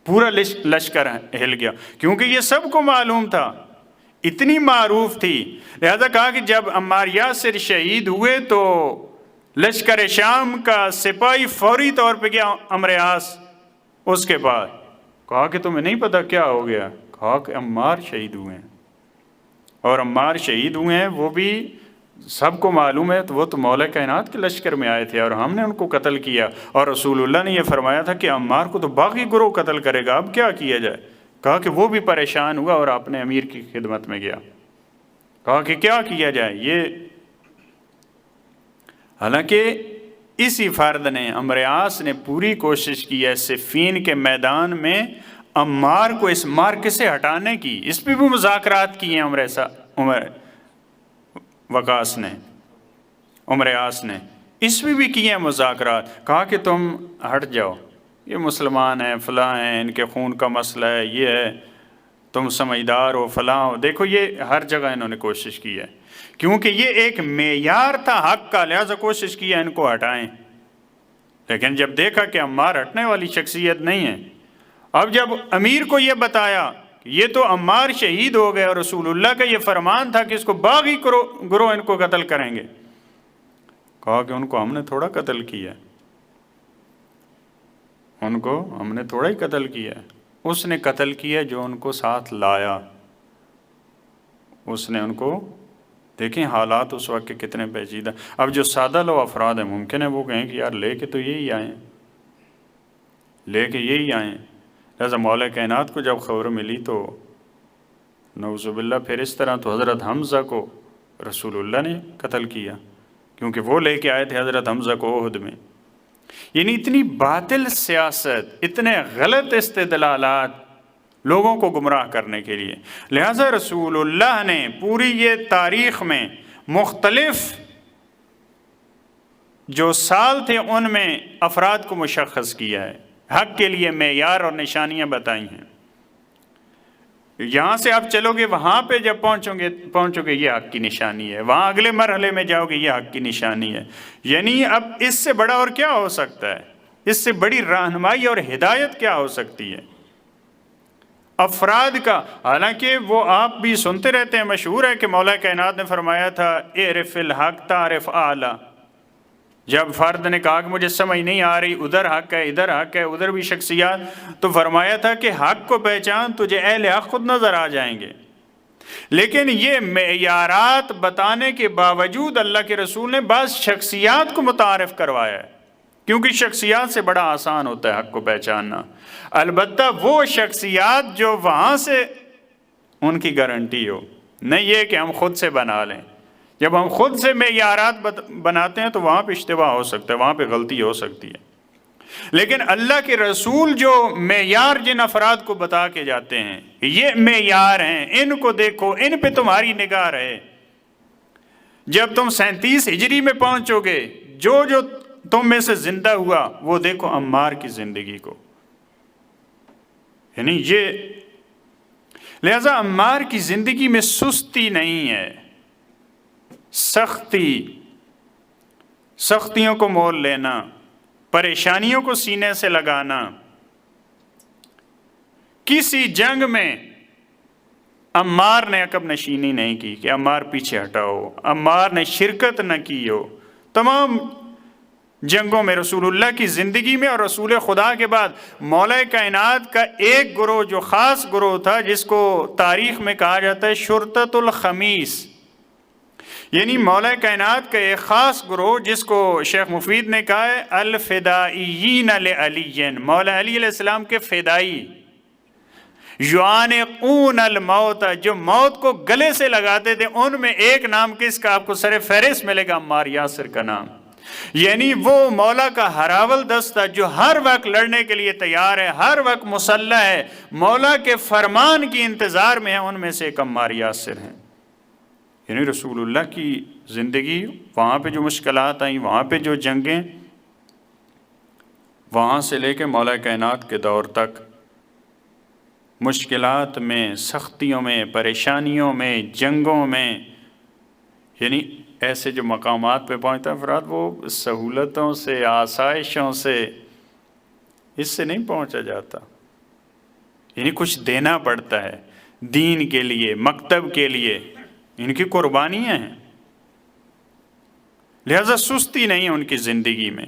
پورا لشکر ہل گیا، کیونکہ یہ سب کو معلوم تھا، اتنی معروف تھی، لہذا کہا کہ جب عمار یاسر شہید ہوئے تو لشکر شام کا سپاہی فوری طور پہ گیا عمرو عاص اس کے بعد، کہا کہ تمہیں نہیں پتا کیا ہو گیا؟ کہا کہ عمار شہید ہوئے ہیں، اور عمار شہید ہوئے ہیں وہ بھی سب کو معلوم ہے، تو وہ تو مولا کائنات کے لشکر میں آئے تھے اور ہم نے ان کو قتل کیا، اور رسول اللہ نے یہ فرمایا تھا کہ عمار کو تو باقی گروہ قتل کرے گا، اب کیا کیا جائے؟ کہا کہ وہ بھی پریشان ہوا اور اپنے امیر کی خدمت میں گیا، کہا کہ کیا کیا جائے یہ، حالانکہ اسی فرد نے، عمرو عاص نے پوری کوشش کی ہے صفین کے میدان میں عمار کو اس مارکے سے ہٹانے کی، اس پہ بھی مذاکرات کیے ہیں عمر وقاص نے، عمرو عاص نے اس پہ بھی کیے ہیں مذاکرات، کہا کہ تم ہٹ جاؤ، یہ مسلمان ہیں، فلاں ہیں، ان کے خون کا مسئلہ ہے، یہ ہے، تم سمجھدار ہو، فلاں ہو، دیکھو یہ ہر جگہ انہوں نے کوشش کی ہے، کیونکہ یہ ایک معیار تھا حق کا، لہذا کوشش کی ہے ان کو ہٹائیں، لیکن جب دیکھا کہ عمار ہٹنے والی شخصیت نہیں ہے، اب جب امیر کو یہ بتایا کہ یہ تو عمار شہید ہو گئے اور رسول اللہ کا یہ فرمان تھا کہ اس کو باغی گروہ ان کو قتل کریں گے، کہا کہ ان کو ہم نے تھوڑا قتل کیا، ان کو ہم نے تھوڑا ہی قتل کیا، اس نے قتل کیا جو ان کو ساتھ لایا، اس نے ان کو، دیکھیں حالات اس وقت کے کتنے پیچیدہ۔ اب جو سادہ لو افراد ہیں ممکن ہے وہ کہیں کہ یار لے کے تو یہی آئیں، لے کے یہی آئیں، لہٰذا مولا کائنات کو جب خبر ملی تو نعوذ باللہ پھر اس طرح تو حضرت حمزہ کو رسول اللہ نے قتل کیا، کیونکہ وہ لے کے آئے تھے حضرت حمزہ کو احد میں۔ یعنی اتنی باطل سیاست، اتنے غلط استدلالات لوگوں کو گمراہ کرنے کے لیے، لہٰذا رسول اللہ نے پوری یہ تاریخ میں مختلف جو سال تھے ان میں افراد کو مشخص کیا ہے، حق کے لیے معیار اور نشانیاں بتائی ہیں۔ یہاں سے آپ چلو گے، وہاں پہ جب پہنچو گے یہ حق کی نشانی ہے، وہاں اگلے مرحلے میں جاؤ گے یہ حق کی نشانی ہے، یعنی اب اس سے بڑا اور کیا ہو سکتا ہے؟ اس سے بڑی رہنمائی اور ہدایت کیا ہو سکتی ہے افراد کا؟ حالانکہ وہ آپ بھی سنتے رہتے ہیں، مشہور ہے کہ مولا کائنات نے فرمایا تھا اعرف الحق تعرف اعلیٰ، جب فرد نے کہا کہ مجھے سمجھ نہیں آ رہی، ادھر حق ہے ادھر حق ہے ادھر بھی شخصیات، تو فرمایا تھا کہ حق کو پہچان، تجھے اہل حق خود نظر آ جائیں گے۔ لیکن یہ معیارات بتانے کے باوجود اللہ کے رسول نے بعض شخصیات کو متعارف کروایا ہے، کیونکہ شخصیات سے بڑا آسان ہوتا ہے حق کو پہچاننا، البتہ وہ شخصیات جو وہاں سے ان کی گارنٹی ہو، نہیں یہ کہ ہم خود سے بنا لیں۔ جب ہم خود سے معیارات بناتے ہیں تو وہاں پہ اشتباہ ہو سکتا ہے، وہاں پہ غلطی ہو سکتی ہے، لیکن اللہ کے رسول جو معیار جن افراد کو بتا کے جاتے ہیں، یہ معیار ہیں، ان کو دیکھو، ان پہ تمہاری نگاہ رہے، جب تم 37 ہجری میں پہنچو گے، جو تم میں سے زندہ ہوا وہ دیکھو عمار کی زندگی کو، یعنی یہ، لہذا عمار کی زندگی میں سستی نہیں ہے، سختیوں کو مول لینا، پریشانیوں کو سینے سے لگانا، کسی جنگ میں عمار نے عقب نشینی نہیں کی کہ عمار پیچھے ہٹاؤ، عمار نے شرکت نہ کی ہو تمام جنگوں میں رسول اللہ کی زندگی میں، اور رسول خدا کے بعد مولا کائنات کا ایک گروہ جو خاص گروہ تھا جس کو تاریخ میں کہا جاتا ہے شرطۃ الخمیس، یعنی مولا کائنات کا ایک خاص گروہ جس کو شیخ مفید نے کہا ہے الفدائیین لعلی، مولا علی علیہ السلام کے فدائی، یعانقون الموت، جو موت کو گلے سے لگاتے تھے، ان میں ایک نام کس کا آپ کو سر فہرست ملے گا؟ عمار یاسر کا نام۔ یعنی وہ مولا کا ہراول دستہ جو ہر وقت لڑنے کے لیے تیار ہے، ہر وقت مسلح ہے، مولا کے فرمان کی انتظار میں ہے، ان میں سے ایک عمار یاسر ہیں۔ یعنی رسول اللہ کی زندگی، وہاں پہ جو مشکلات آئیں، وہاں پہ جو جنگیں، وہاں سے لے کے مولا کائنات کے دور تک مشکلات میں، سختیوں میں، پریشانیوں میں، جنگوں میں، یعنی ایسے جو مقامات پہ پہنچتا ہے افراد، وہ سہولتوں سے، آسائشوں سے، اس سے نہیں پہنچا جاتا، یعنی کچھ دینا پڑتا ہے دین کے لیے، مکتب کے لیے، ان کی قربانیاں ہیں، لہذا سستی نہیں ان کی زندگی میں۔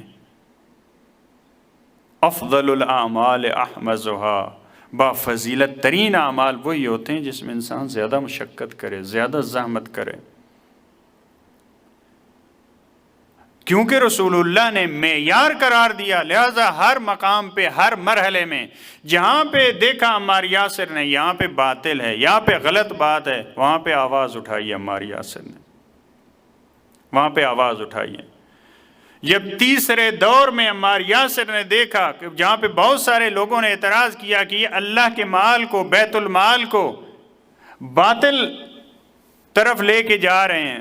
افضل الاعمال احمزها، با فضیلت ترین اعمال وہی ہوتے ہیں جس میں انسان زیادہ مشقت کرے، زیادہ زحمت کرے، کیونکہ رسول اللہ نے معیار قرار دیا، لہذا ہر مقام پہ، ہر مرحلے میں جہاں پہ دیکھا عمار یاسر نے یہاں پہ باطل ہے، یہاں پہ غلط بات ہے، وہاں پہ آواز اٹھائی عمار یاسر نے، وہاں پہ آواز اٹھائی ہے۔ جب تیسرے دور میں عمار یاسر نے دیکھا کہ جہاں پہ بہت سارے لوگوں نے اعتراض کیا کہ یہ اللہ کے مال کو، بیت المال کو باطل طرف لے کے جا رہے ہیں،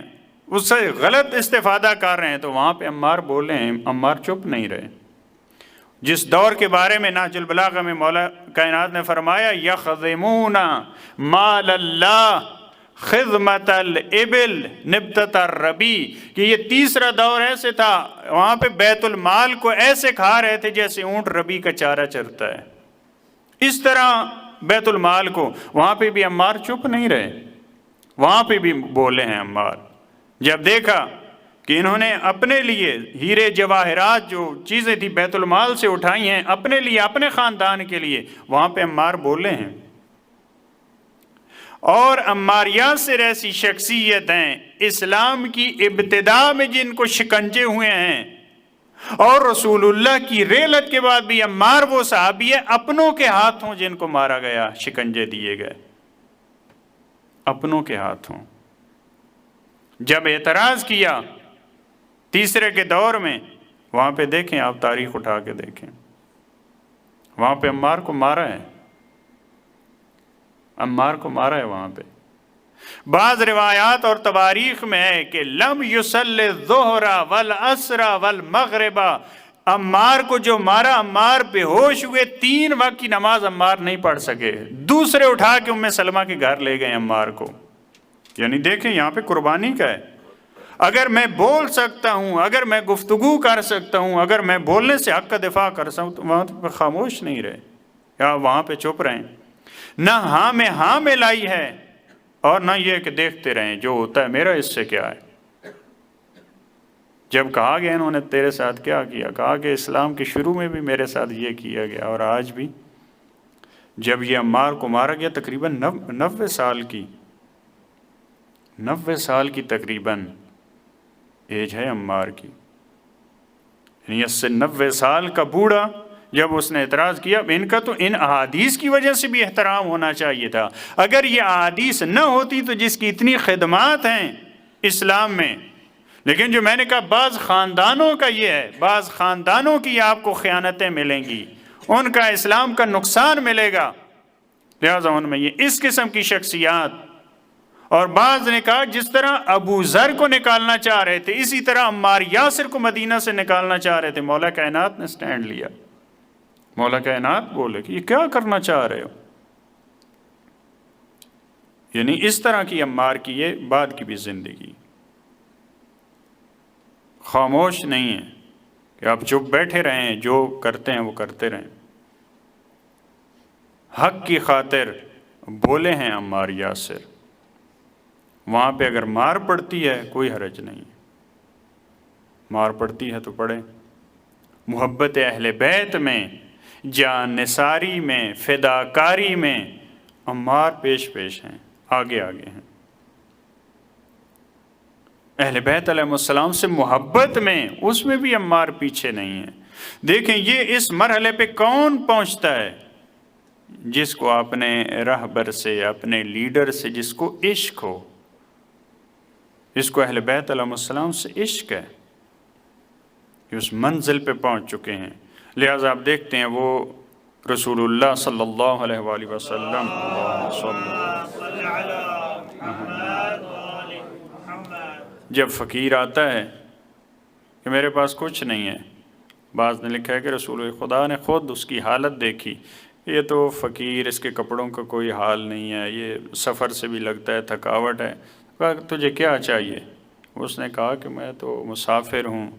اس سے غلط استفادہ کر رہے ہیں، تو وہاں پہ عمار بولے ہیں، عمار چپ نہیں رہے۔ جس دور کے بارے میں نہج البلاغہ میں مولا کائنات نے فرمایا یخدمون مال اللہ خدمت الابل نبتۃ الربی، کہ یہ تیسرا دور ایسے تھا، وہاں پہ بیت المال کو ایسے کھا رہے تھے جیسے اونٹ ربی کا چارہ چرتا ہے، اس طرح بیت المال کو، وہاں پہ بھی عمار چپ نہیں رہے، وہاں پہ بھی بولے ہیں عمار۔ جب دیکھا کہ انہوں نے اپنے لیے ہیرے جواہرات جو چیزیں تھی بیت المال سے اٹھائی ہیں اپنے لیے، اپنے خاندان کے لیے، وہاں پہ عمار بولے ہیں۔ اور عمار یاسر ایسی شخصیت ہیں اسلام کی ابتدا میں جن کو شکنجے ہوئے ہیں، اور رسول اللہ کی رحلت کے بعد بھی عمار وہ صحابی ہے اپنوں کے ہاتھوں جن کو مارا گیا، شکنجے دیے گئے اپنوں کے ہاتھوں۔ جب اعتراض کیا تیسرے کے دور میں، وہاں پہ دیکھیں آپ، تاریخ اٹھا کے دیکھیں، وہاں پہ عمار کو مارا ہے، عمار کو مارا ہے وہاں پہ۔ بعض روایات اور تواریخ میں ہے کہ لم یصلی الظہر والعصر والمغرب، عمار کو جو مارا، عمار بے ہوش ہوئے، 3 وقت کی نماز عمار نہیں پڑھ سکے، دوسرے اٹھا کے ام سلمہ کے گھر لے گئے عمار کو۔ یعنی دیکھیں یہاں پہ قربانی کا ہے۔ اگر میں بول سکتا ہوں، اگر میں گفتگو کر سکتا ہوں، اگر میں بولنے سے حق کا دفاع کر سکتا ہوں، تو وہاں پہ خاموش نہیں رہے یا وہاں پہ چپ رہیں۔ نہ ہاں میں ہاں میں لائی ہے، اور نہ یہ کہ دیکھتے رہیں جو ہوتا ہے میرا اس سے کیا ہے۔ جب کہا گیا انہوں نے تیرے ساتھ کیا کیا، کہا کہ اسلام کے شروع میں بھی میرے ساتھ یہ کیا گیا، اور آج بھی۔ جب یہ عمار کو مارا گیا تقریباً 90 سال کی تقریباً ایج ہے عمار کی، یعنی 90 سال کا بوڑھا، جب اس نے اعتراض کیا، ان کا تو ان احادیث کی وجہ سے بھی احترام ہونا چاہیے تھا۔ اگر یہ احادیث نہ ہوتی تو جس کی اتنی خدمات ہیں اسلام میں، لیکن جو میں نے کہا بعض خاندانوں کا یہ ہے، بعض خاندانوں کی آپ کو خیانتیں ملیں گی، ان کا اسلام کا نقصان ملے گا، لہٰذا ان میں یہ اس قسم کی شخصیات۔ اور بعض نے کہا جس طرح ابو ذر کو نکالنا چاہ رہے تھے، اسی طرح عمار یاسر کو مدینہ سے نکالنا چاہ رہے تھے، مولا کائنات نے سٹینڈ لیا۔ مولا کائنات بولے کہ یہ کیا کرنا چاہ رہے ہو؟ یعنی اس طرح کی عمار کی یہ بعد کی بھی زندگی، خاموش نہیں ہے کہ آپ چپ بیٹھے رہیں، جو کرتے ہیں وہ کرتے رہیں، حق کی خاطر بولے ہیں عمار یاسر۔ وہاں پہ اگر مار پڑتی ہے کوئی حرج نہیں، مار پڑتی ہے تو پڑے۔ محبت اہل بیت میں، جان نثاری میں، فداکاری میں عمار پیش ہیں، آگے ہیں۔ اہل بیت علیہ السلام سے محبت میں، اس میں بھی عمار پیچھے نہیں ہے۔ دیکھیں یہ اس مرحلے پہ کون پہنچتا ہے؟ جس کو اپنے رہبر سے، اپنے لیڈر سے جس کو عشق ہو، جس کو اہل بیت علیہ السلام سے عشق ہے، کہ اس منزل پہ پہنچ چکے ہیں۔ لہٰذا آپ دیکھتے ہیں وہ رسول اللہ صلی اللہ علیہ وآلہ وسلم، جب فقیر آتا ہے کہ میرے پاس کچھ نہیں ہے، بعض نے لکھا ہے کہ رسول خدا نے خود اس کی حالت دیکھی، یہ تو فقیر، اس کے کپڑوں کا کوئی حال نہیں ہے، یہ سفر سے بھی لگتا ہے، تھکاوٹ ہے، کہا تجھے کیا چاہیے؟ اس نے کہا کہ میں تو مسافر ہوں،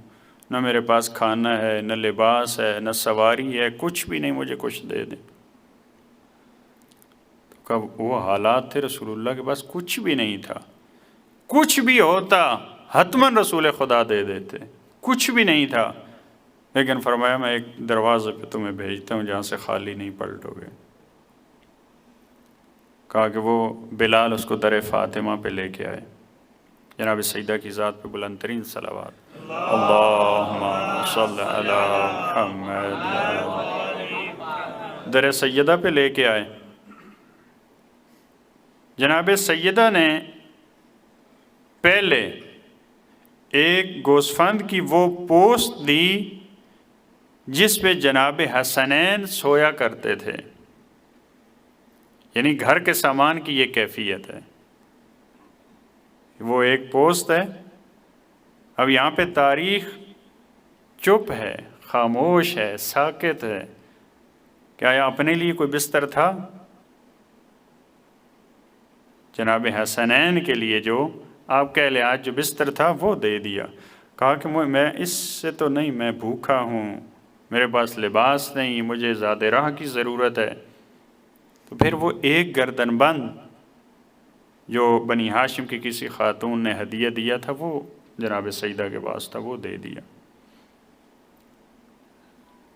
نہ میرے پاس کھانا ہے، نہ لباس ہے، نہ سواری ہے، کچھ بھی نہیں، مجھے کچھ دے دیں۔ تو کب وہ حالات تھے رسول اللہ کے پاس کچھ بھی نہیں تھا، کچھ بھی ہوتا حتماً رسول خدا دے دیتے، کچھ بھی نہیں تھا، لیکن فرمایا میں ایک دروازے پہ تمہیں بھیجتا ہوں جہاں سے خالی نہیں پلٹو گے۔ کہا کہ وہ بلال اس کو در فاطمہ پہ لے کے آئے، جناب سیدہ کی ذات پہ بلند ترین صلوات، اللہم صلی علی محمد، در سیدہ پہ لے کے آئے۔ جناب سیدہ نے پہلے ایک گوسفند کی وہ پوست دی جس پہ جناب حسنین سویا کرتے تھے، یعنی گھر کے سامان کی یہ کیفیت ہے، وہ ایک پوست ہے۔ اب یہاں پہ تاریخ چپ ہے، خاموش ہے، ساکت ہے، کیا یہ اپنے لیے کوئی بستر تھا؟ جناب حسنین کے لیے جو آپ کہہ لیں آج جو بستر تھا وہ دے دیا۔ کہا کہ میں اس سے تو نہیں، میں بھوکا ہوں، میرے پاس لباس نہیں، مجھے زیادہ راہ کی ضرورت ہے۔ تو پھر وہ ایک گردن بند جو بنی ہاشم کی کسی خاتون نے ہدیہ دیا تھا وہ جناب سیدہ کے پاس تھا، وہ دے دیا۔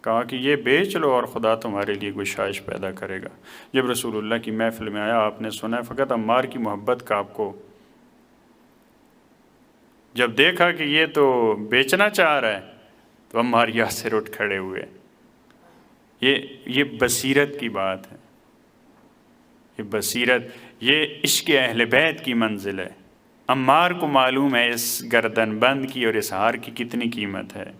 کہا کہ یہ بیچ لو اور خدا تمہارے لیے گشائش پیدا کرے گا۔ جب رسول اللہ کی محفل میں آیا، آپ نے سنا فقط عمار کی محبت کا، آپ کو جب دیکھا کہ یہ تو بیچنا چاہ رہا ہے تو عمار یاسر اٹھ کھڑے ہوئے۔ یہ بصیرت کی بات ہے، یہ بصیرت، یہ عشق اہل بیت کی منزل ہے۔ عمار کو معلوم ہے اس گردن بند کی اور اس ہار کی کتنی قیمت ہے،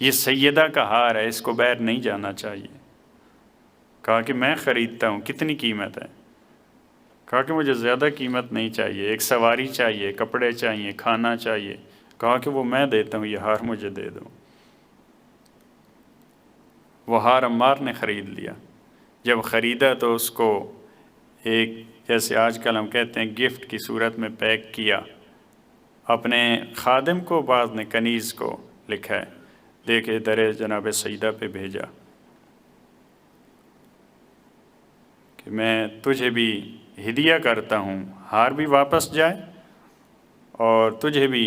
یہ سیدہ کا ہار ہے، اس کو باہر نہیں جانا چاہیے۔ کہا کہ میں خریدتا ہوں، کتنی قیمت ہے؟ کہا کہ مجھے زیادہ قیمت نہیں چاہیے، ایک سواری چاہیے، کپڑے چاہیے، کھانا چاہیے۔ کہا کہ وہ میں دیتا ہوں، یہ ہار مجھے دے دو۔ وہ ہار عمار نے خرید لیا۔ جب خریدا تو اس کو ایک، جیسے آج کل ہم کہتے ہیں، گفٹ کی صورت میں پیک کیا، اپنے خادم کو، بعض نے کنیز کو لکھا ہے، دے کے در جناب سیدہ پہ بھیجا کہ میں تجھے بھی ہدیہ کرتا ہوں، ہار بھی واپس جائے اور تجھے بھی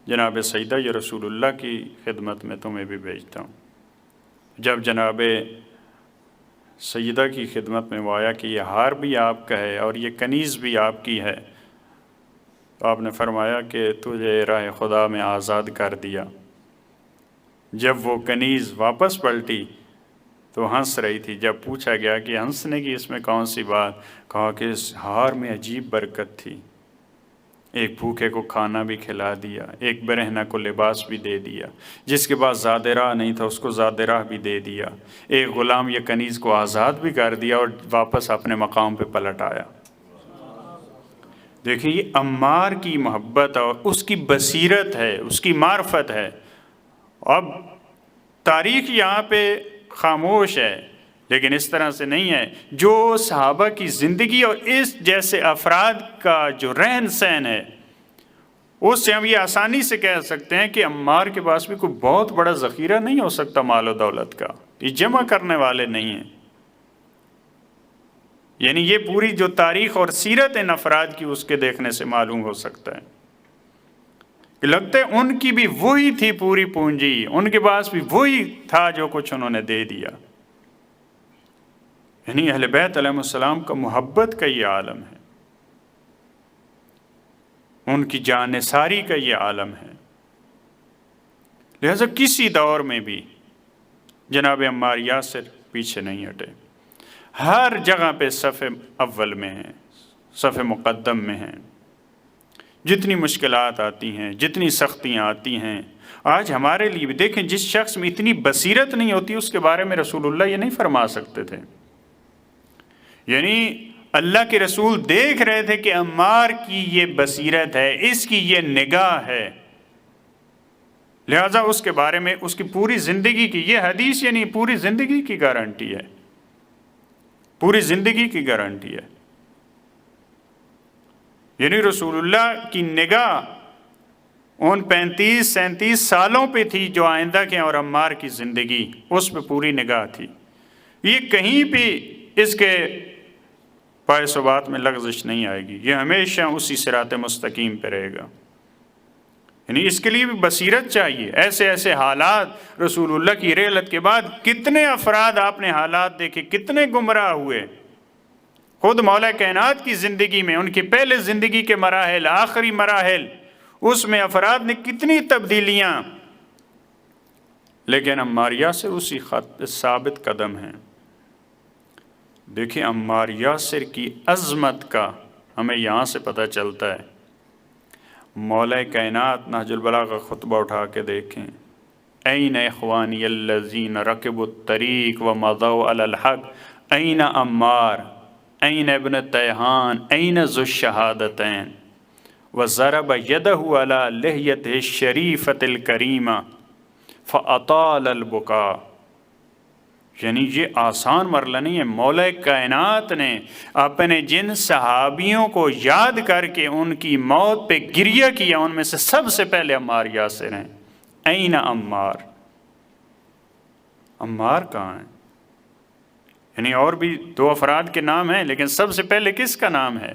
جناب سیدہ یا رسول اللہ کی خدمت میں تمہیں بھی بھیجتا ہوں۔ جب جناب سیدہ کی خدمت میں وہ آیا کہ یہ ہار بھی آپ کا ہے اور یہ کنیز بھی آپ کی ہے، تو آپ نے فرمایا کہ تجھے راہ خدا میں آزاد کر دیا۔ جب وہ کنیز واپس پلٹی تو ہنس رہی تھی۔ جب پوچھا گیا کہ ہنسنے کی اس میں کون سی بات، کہا کہ اس ہار میں عجیب برکت تھی، ایک بھوکے کو کھانا بھی کھلا دیا، ایک برہنہ کو لباس بھی دے دیا، جس کے پاس زیادہ راہ نہیں تھا اس کو زیادہ راہ بھی دے دیا، ایک غلام یا کنیز کو آزاد بھی کر دیا اور واپس اپنے مقام پہ پلٹ آیا۔ دیکھیں یہ عمار کی محبت اور اس کی بصیرت ہے، اس کی معرفت ہے۔ اب تاریخ یہاں پہ خاموش ہے، لیکن اس طرح سے نہیں ہے۔ جو صحابہ کی زندگی اور اس جیسے افراد کا جو رہن سہن ہے، اس سے ہم یہ آسانی سے کہہ سکتے ہیں کہ عمار کے پاس بھی کوئی بہت بڑا ذخیرہ نہیں ہو سکتا مال و دولت کا، یہ جمع کرنے والے نہیں ہیں۔ یعنی یہ پوری جو تاریخ اور سیرت ان افراد کی اس کے دیکھنے سے معلوم ہو سکتا ہے کہ لگتا ہے ان کی بھی وہی تھی پوری پونجی، ان کے پاس بھی وہی تھا جو کچھ انہوں نے دے دیا۔ یعنی اہل بیت علیہ السلام کا محبت کا یہ عالم ہے، ان کی جانثاری کا یہ عالم ہے۔ لہذا کسی دور میں بھی جناب عمار یاسر پیچھے نہیں ہٹے، ہر جگہ پہ صف اول میں ہیں، صف مقدم میں ہیں۔ جتنی مشکلات آتی ہیں، جتنی سختیاں آتی ہیں، آج ہمارے لیے بھی دیکھیں، جس شخص میں اتنی بصیرت نہیں ہوتی اس کے بارے میں رسول اللہ یہ نہیں فرما سکتے تھے۔ یعنی اللہ کے رسول دیکھ رہے تھے کہ عمار کی یہ بصیرت ہے، اس کی یہ نگاہ ہے، لہذا اس کے بارے میں اس کی پوری زندگی کی یہ حدیث یعنی پوری زندگی کی گارنٹی ہے، پوری زندگی کی گارنٹی ہے۔ یعنی رسول اللہ کی نگاہ ان 35-37 سالوں پہ تھی جو آئندہ کے، اور عمار کی زندگی اس پہ پوری نگاہ تھی۔ یہ کہیں بھی اس کے پائے ثبات میں لغزش نہیں آئے گی، یہ ہمیشہ اسی صراط مستقیم پہ رہے گا۔ یعنی اس کے لیے بھی بصیرت چاہیے۔ ایسے ایسے حالات رسول اللہ کی رحلت کے بعد کتنے افراد آپ نے حالات دیکھے، کتنے گمراہ ہوئے۔ خود مولا کائنات کی زندگی میں، ان کی پہلے زندگی کے مراحل، آخری مراحل، اس میں افراد نے کتنی تبدیلیاں، لیکن عمار یاسر اسی خط ثابت قدم ہیں۔ دیکھیں عمار یاسر کی عظمت کا ہمیں یہاں سے پتہ چلتا ہے۔ مولا کائنات نہج البلاغہ کا خطبہ اٹھا کے دیکھیں، این اخوانی الذین رکبوا الطریق ومضوا علی الحق، این عمار، این ابن تیہان، این ذو الشہادتین، وضرب یدہ علی لحیتہ الشریفۃ الکریمہ فاطال البکا۔ یعنی یہ آسان مرحلہ نہیں ہے۔ مولا کائنات نے اپنے جن صحابیوں کو یاد کر کے ان کی موت پہ گریہ کیا، ان میں سے سب سے پہلے عمار یاسر ہیں۔ این عمار، عمار کہاں ہیں؟ یعنی اور بھی 2 افراد کے نام ہیں، لیکن سب سے پہلے کس کا نام ہے؟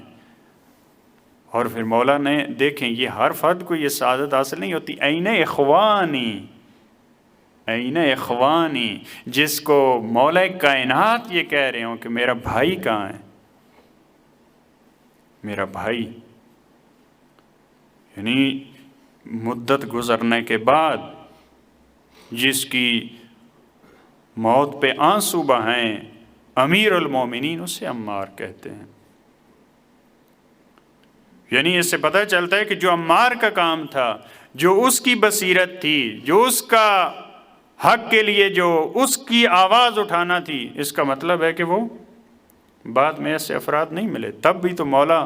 اور پھر مولا نے دیکھیں، یہ ہر فرد کو یہ سعادت حاصل نہیں ہوتی۔ این اخوانی، این اخوانی، جس کو مولا کائنات یہ کہہ رہے ہوں کہ میرا بھائی کہاں ہے، میرا بھائی۔ یعنی مدت گزرنے کے بعد جس کی موت پہ آنسو بہائیں امیر المومنین، اسے عمار کہتے ہیں۔ یعنی اس سے پتہ چلتا ہے کہ جو عمار کا کام تھا، جو اس کی بصیرت تھی، جو اس کا حق کے لیے جو اس کی آواز اٹھانا تھی، اس کا مطلب ہے کہ وہ بعد میں ایسے افراد نہیں ملے۔ تب بھی تو مولا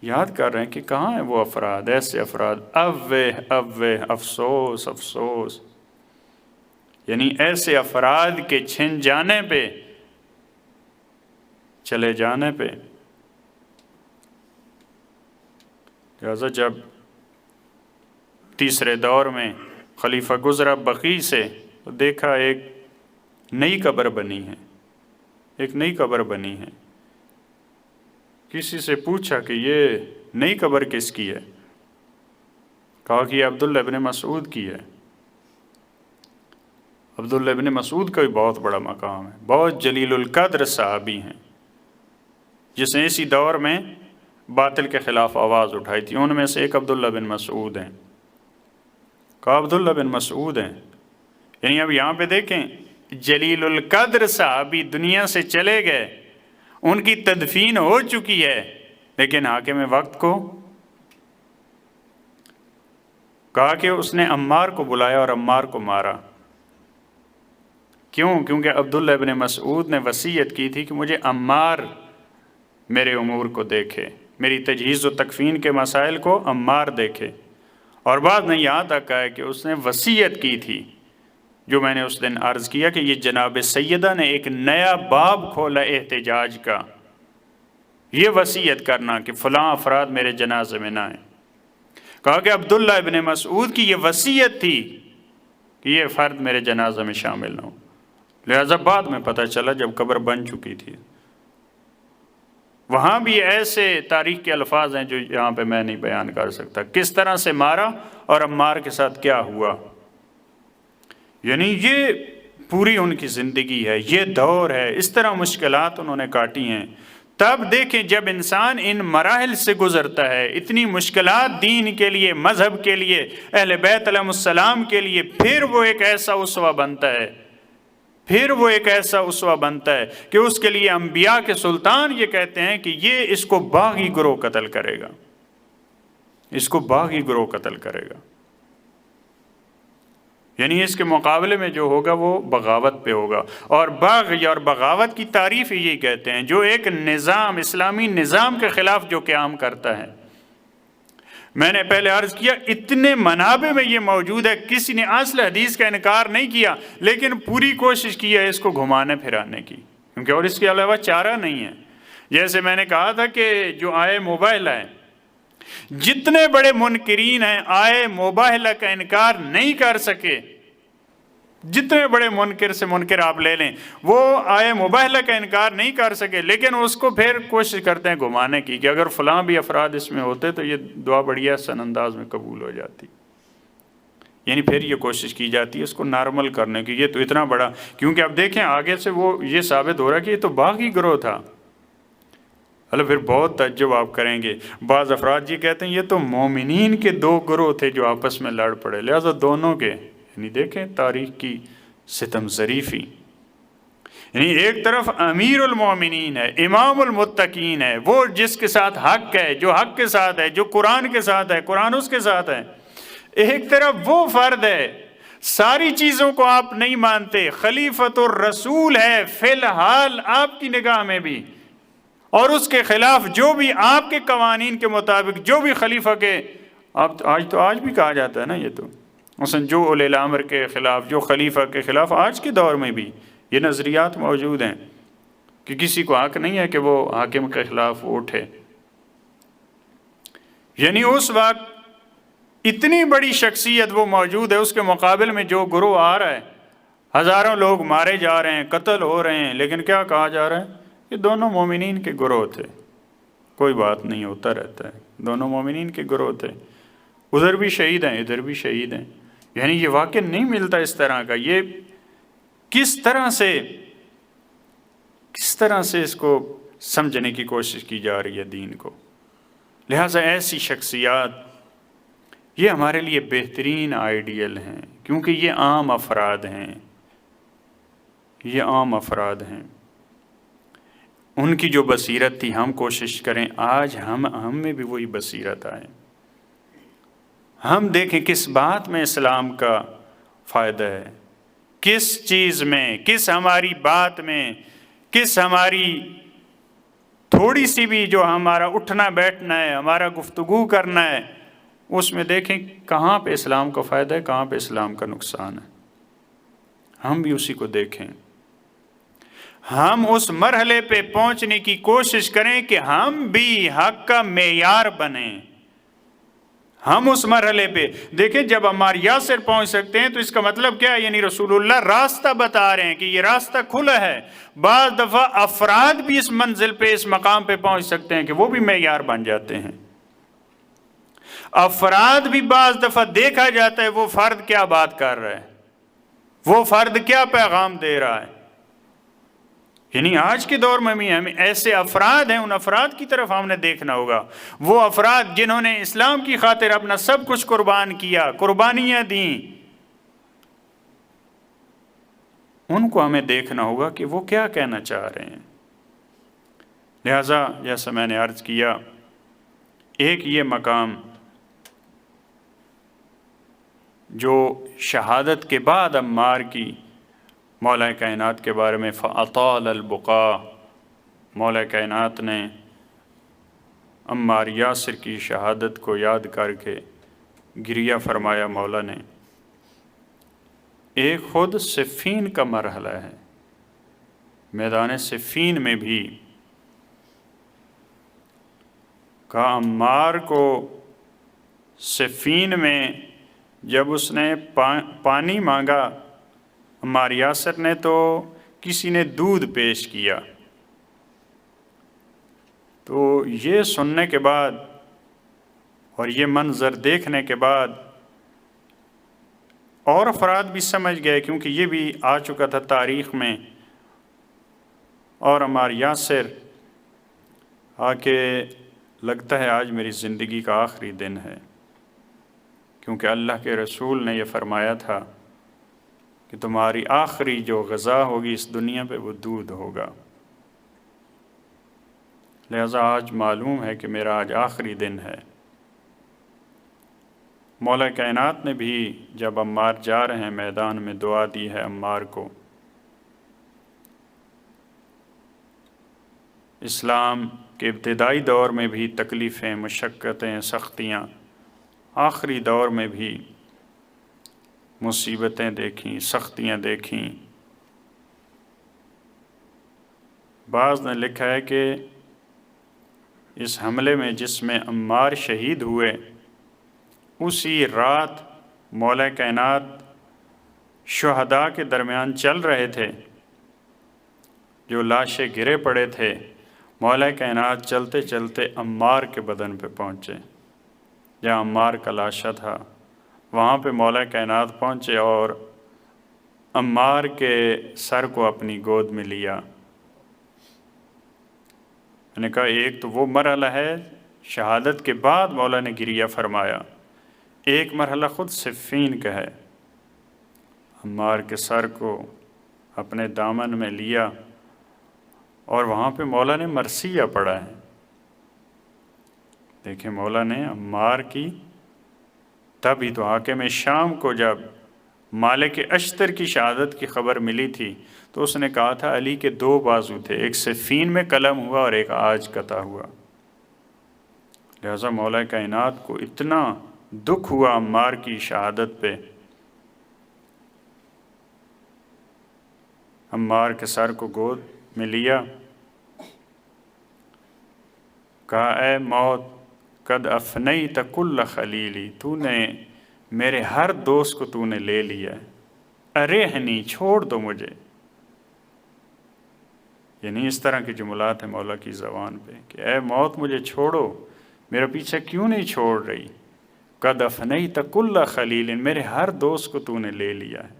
یاد کر رہے ہیں کہ کہاں ہیں وہ افراد، ایسے افراد، اوے افسوس افسوس۔ یعنی ایسے افراد کے چھن جانے پہ، چلے جانے پہ۔ لہذا جب تیسرے دور میں خلیفہ گزرا بقیع سے، تو دیکھا ایک نئی قبر بنی ہے، ایک نئی قبر بنی ہے۔ کسی سے پوچھا کہ یہ نئی قبر کس کی ہے؟ کہا کہ یہ عبداللہ ابن مسعود کی ہے۔ عبداللہ ابن مسعود کا بھی بہت بڑا مقام ہے، بہت جلیل القدر صحابی ہیں، جس نے اسی دور میں باطل کے خلاف آواز اٹھائی تھی۔ ان میں سے ایک عبداللہ بن مسعود ہیں۔ کہا عبداللہ بن مسعود ہیں۔ یعنی اب یہاں پہ دیکھیں، جلیل القدر صحابی دنیا سے چلے گئے، ان کی تدفین ہو چکی ہے، لیکن حاکم وقت کو کہا کہ اس نے عمار کو بلایا اور عمار کو مارا۔ کیوں؟ کیونکہ عبداللہ ابن مسعود نے وصیت کی تھی کہ مجھے عمار میرے امور کو دیکھے، میری تجہیز و تکفین کے مسائل کو عمار دیکھے۔ اور بعد میں یہاں تک ہے کہ اس نے وصیت کی تھی، جو میں نے اس دن عرض کیا کہ یہ جناب سیدہ نے ایک نیا باب کھولا احتجاج کا، یہ وصیت کرنا کہ فلاں افراد میرے جنازے میں نہ آئیں۔ کہا کہ عبداللہ ابن مسعود کی یہ وصیت تھی کہ یہ فرد میرے جنازے میں شامل نہ ہو۔ لہذا بعد میں پتہ چلا جب قبر بن چکی تھی۔ وہاں بھی ایسے تاریخ کے الفاظ ہیں جو یہاں پہ میں نہیں بیان کر سکتا، کس طرح سے مارا اور عمار کے ساتھ کیا ہوا۔ یعنی یہ پوری ان کی زندگی ہے، یہ دور ہے، اس طرح مشکلات انہوں نے کاٹی ہیں۔ تب دیکھیں جب انسان ان مراحل سے گزرتا ہے، اتنی مشکلات دین کے لیے، مذہب کے لیے، اہل بیت علیہ السلام کے لیے، پھر وہ ایک ایسا اسوہ بنتا ہے، پھر وہ ایک ایسا اسوہ بنتا ہے کہ اس کے لیے انبیاء کے سلطان یہ کہتے ہیں کہ یہ اس کو باغی گروہ قتل کرے گا، اس کو باغی گروہ قتل کرے گا، یعنی اس کے مقابلے میں جو ہوگا وہ بغاوت پہ ہوگا۔ اور باغی اور بغاوت کی تعریف یہی کہتے ہیں، جو ایک نظام، اسلامی نظام کے خلاف جو قیام کرتا ہے۔ میں نے پہلے عرض کیا اتنے منابع میں یہ موجود ہے، کسی نے اصل حدیث کا انکار نہیں کیا، لیکن پوری کوشش کی ہے اس کو گھمانے پھرانے کی، کیونکہ اور اس کے علاوہ چارہ نہیں ہے۔ جیسے میں نے کہا تھا کہ جو آئے مباہلہ ہے، جتنے بڑے منکرین ہیں آئے مباہلہ کا انکار نہیں کر سکے، جتنے بڑے منکر سے منکر آپ لے لیں، وہ آئے مباہلہ کا انکار نہیں کر سکے، لیکن اس کو پھر کوشش کرتے ہیں گھمانے کی کہ اگر فلاں بھی افراد اس میں ہوتے تو یہ دعا بڑی احسن انداز میں قبول ہو جاتی، یعنی پھر یہ کوشش کی جاتی ہے اس کو نارمل کرنے کی۔ یہ تو اتنا بڑا، کیونکہ اب دیکھیں آگے سے وہ یہ ثابت ہو رہا ہے کہ یہ تو باغی گروہ تھا۔ اللہ پھر بہت تعجب آپ کریں گے، بعض افراد یہ کہتے ہیں یہ تو مومنین کے دو گروہ تھے جو آپس میں لڑ پڑے، لہذا دونوں کے، یعنی دیکھیں تاریخ کی ستم ظریفی، یعنی ایک طرف امیر المومنین ہے، امام المتقین ہے، وہ جس کے ساتھ حق ہے، جو حق کے ساتھ ہے، جو قرآن کے ساتھ ہے، قرآن اس کے ساتھ ہے، ایک طرف وہ فرد ہے ساری چیزوں کو آپ نہیں مانتے، خلیفۃ الرسول ہے فی الحال آپ کی نگاہ میں بھی، اور اس کے خلاف جو بھی آپ کے قوانین کے مطابق جو بھی خلیفہ کے، آج بھی کہا جاتا ہے نا، یہ تو مثلا جو اولی الامر کے خلاف، جو خلیفہ کے خلاف، آج کے دور میں بھی یہ نظریات موجود ہیں کہ کسی کو حق نہیں ہے کہ وہ حاکم کے خلاف اٹھے۔ یعنی اس وقت اتنی بڑی شخصیت وہ موجود ہے، اس کے مقابل میں جو گروہ آ رہا ہے، ہزاروں لوگ مارے جا رہے ہیں، قتل ہو رہے ہیں، لیکن کیا کہا جا رہا ہے؟ یہ دونوں مومنین کے گروہ تھے، کوئی بات نہیں، ہوتا رہتا ہے، دونوں مومنین کے گروہ تھے، ادھر بھی شہید ہیں ادھر بھی شہید ہیں۔ یعنی یہ واقع نہیں ملتا اس طرح کا، یہ کس طرح سے اس کو سمجھنے کی کوشش کی جا رہی ہے دین کو۔ لہٰذا ایسی شخصیات یہ ہمارے لیے بہترین آئیڈیل ہیں، کیونکہ یہ عام افراد ہیں، یہ عام افراد ہیں، ان کی جو بصیرت تھی ہم کوشش کریں آج ہم میں بھی وہی بصیرت آئے، ہم دیکھیں کس بات میں اسلام کا فائدہ ہے، کس چیز میں، کس ہماری بات میں، کس ہماری تھوڑی سی بھی جو ہمارا اٹھنا بیٹھنا ہے، ہمارا گفتگو کرنا ہے، اس میں دیکھیں کہاں پہ اسلام کا فائدہ ہے، کہاں پہ اسلام کا نقصان ہے، ہم بھی اسی کو دیکھیں، ہم اس مرحلے پہ پہنچنے کی کوشش کریں کہ ہم بھی حق کا معیار بنیں۔ ہم اس مرحلے پہ دیکھیں جب عمار یاسر پہنچ سکتے ہیں تو اس کا مطلب کیا ہے؟ یعنی رسول اللہ راستہ بتا رہے ہیں کہ یہ راستہ کھلا ہے۔ بعض دفعہ افراد بھی اس منزل پہ، اس مقام پہ پہنچ سکتے ہیں کہ وہ بھی معیار بن جاتے ہیں۔ افراد بھی بعض دفعہ دیکھا جاتا ہے وہ فرد کیا بات کر رہا ہے، وہ فرد کیا پیغام دے رہا ہے۔ یعنی آج کے دور میں بھی ہمیں ایسے افراد ہیں، ان افراد کی طرف ہم نے دیکھنا ہوگا، وہ افراد جنہوں نے اسلام کی خاطر اپنا سب کچھ قربان کیا، قربانیاں دیں، ان کو ہمیں دیکھنا ہوگا کہ وہ کیا کہنا چاہ رہے ہیں۔ لہٰذا جیسا میں نے عرض کیا، ایک یہ مقام جو شہادت کے بعد عمار کی مولا کائنات کے بارے میں فَأَطَالَ الْبُقَاءَ، مولا کائنات نے عمار یاسر کی شہادت کو یاد کر کے گریہ فرمایا مولا نے۔ ایک خود صفین کا مرحلہ ہے، میدان صفین میں بھی کہا عمار کو، صفین میں جب اس نے پانی مانگا عمار یاسر نے تو کسی نے دودھ پیش کیا، تو یہ سننے کے بعد اور یہ منظر دیکھنے کے بعد اور افراد بھی سمجھ گئے، کیونکہ یہ بھی آ چکا تھا تاریخ میں، اور عمار یاسر کہ لگتا ہے آج میری زندگی کا آخری دن ہے، کیونکہ اللہ کے رسول نے یہ فرمایا تھا کہ تمہاری آخری جو غذا ہوگی اس دنیا پہ وہ دودھ ہوگا۔ لہذا آج معلوم ہے کہ میرا آج آخری دن ہے۔ مولا کائنات نے بھی جب عمار جا رہے ہیں میدان میں دعا دی ہے عمار کو۔ اسلام کے ابتدائی دور میں بھی تکلیفیں، مشقتیں، سختیاں، آخری دور میں بھی مصیبتیں دیکھیں، سختیاں دیکھیں۔ بعض نے لکھا ہے کہ اس حملے میں جس میں عمار شہید ہوئے، اسی رات مولا کائنات شہداء کے درمیان چل رہے تھے، جو لاشیں گرے پڑے تھے، مولا کائنات چلتے چلتے عمار کے بدن پہ پہنچے، جہاں عمار کا لاشا تھا وہاں پہ مولا کائنات پہنچے اور عمار کے سر کو اپنی گود میں لیا۔ میں نے کہا ایک تو وہ مرحلہ ہے شہادت کے بعد مولا نے گریہ فرمایا، ایک مرحلہ خود صفین کا ہے۔ عمار کے سر کو اپنے دامن میں لیا اور وہاں پہ مولا نے مرثیہ پڑھا ہے۔ دیکھیں مولا نے عمار کی، تبھی تو حاکم شام کو جب مالک اشتر کی شہادت کی خبر ملی تھی تو اس نے کہا تھا علی کے دو بازو تھے، ایک صفین میں قلم ہوا اور ایک آج قطع ہوا۔ لہذا مولا کائنات کو اتنا دکھ ہوا عمار کی شہادت پہ، عمار کے سر کو گود میں لیا، کہا اے موت قد افنیت کل خلیلی، تو نے میرے ہر دوست کو تو نے لے لیا ہے، ارحنی، چھوڑ دو مجھے۔ یعنی اس طرح کی جملات ہیں مولا کی زبان پہ کہ اے موت مجھے چھوڑو، میرا پیچھے کیوں نہیں چھوڑ رہی؟ قد افنیت کل خلیل، میرے ہر دوست کو تو نے لے لیا ہے۔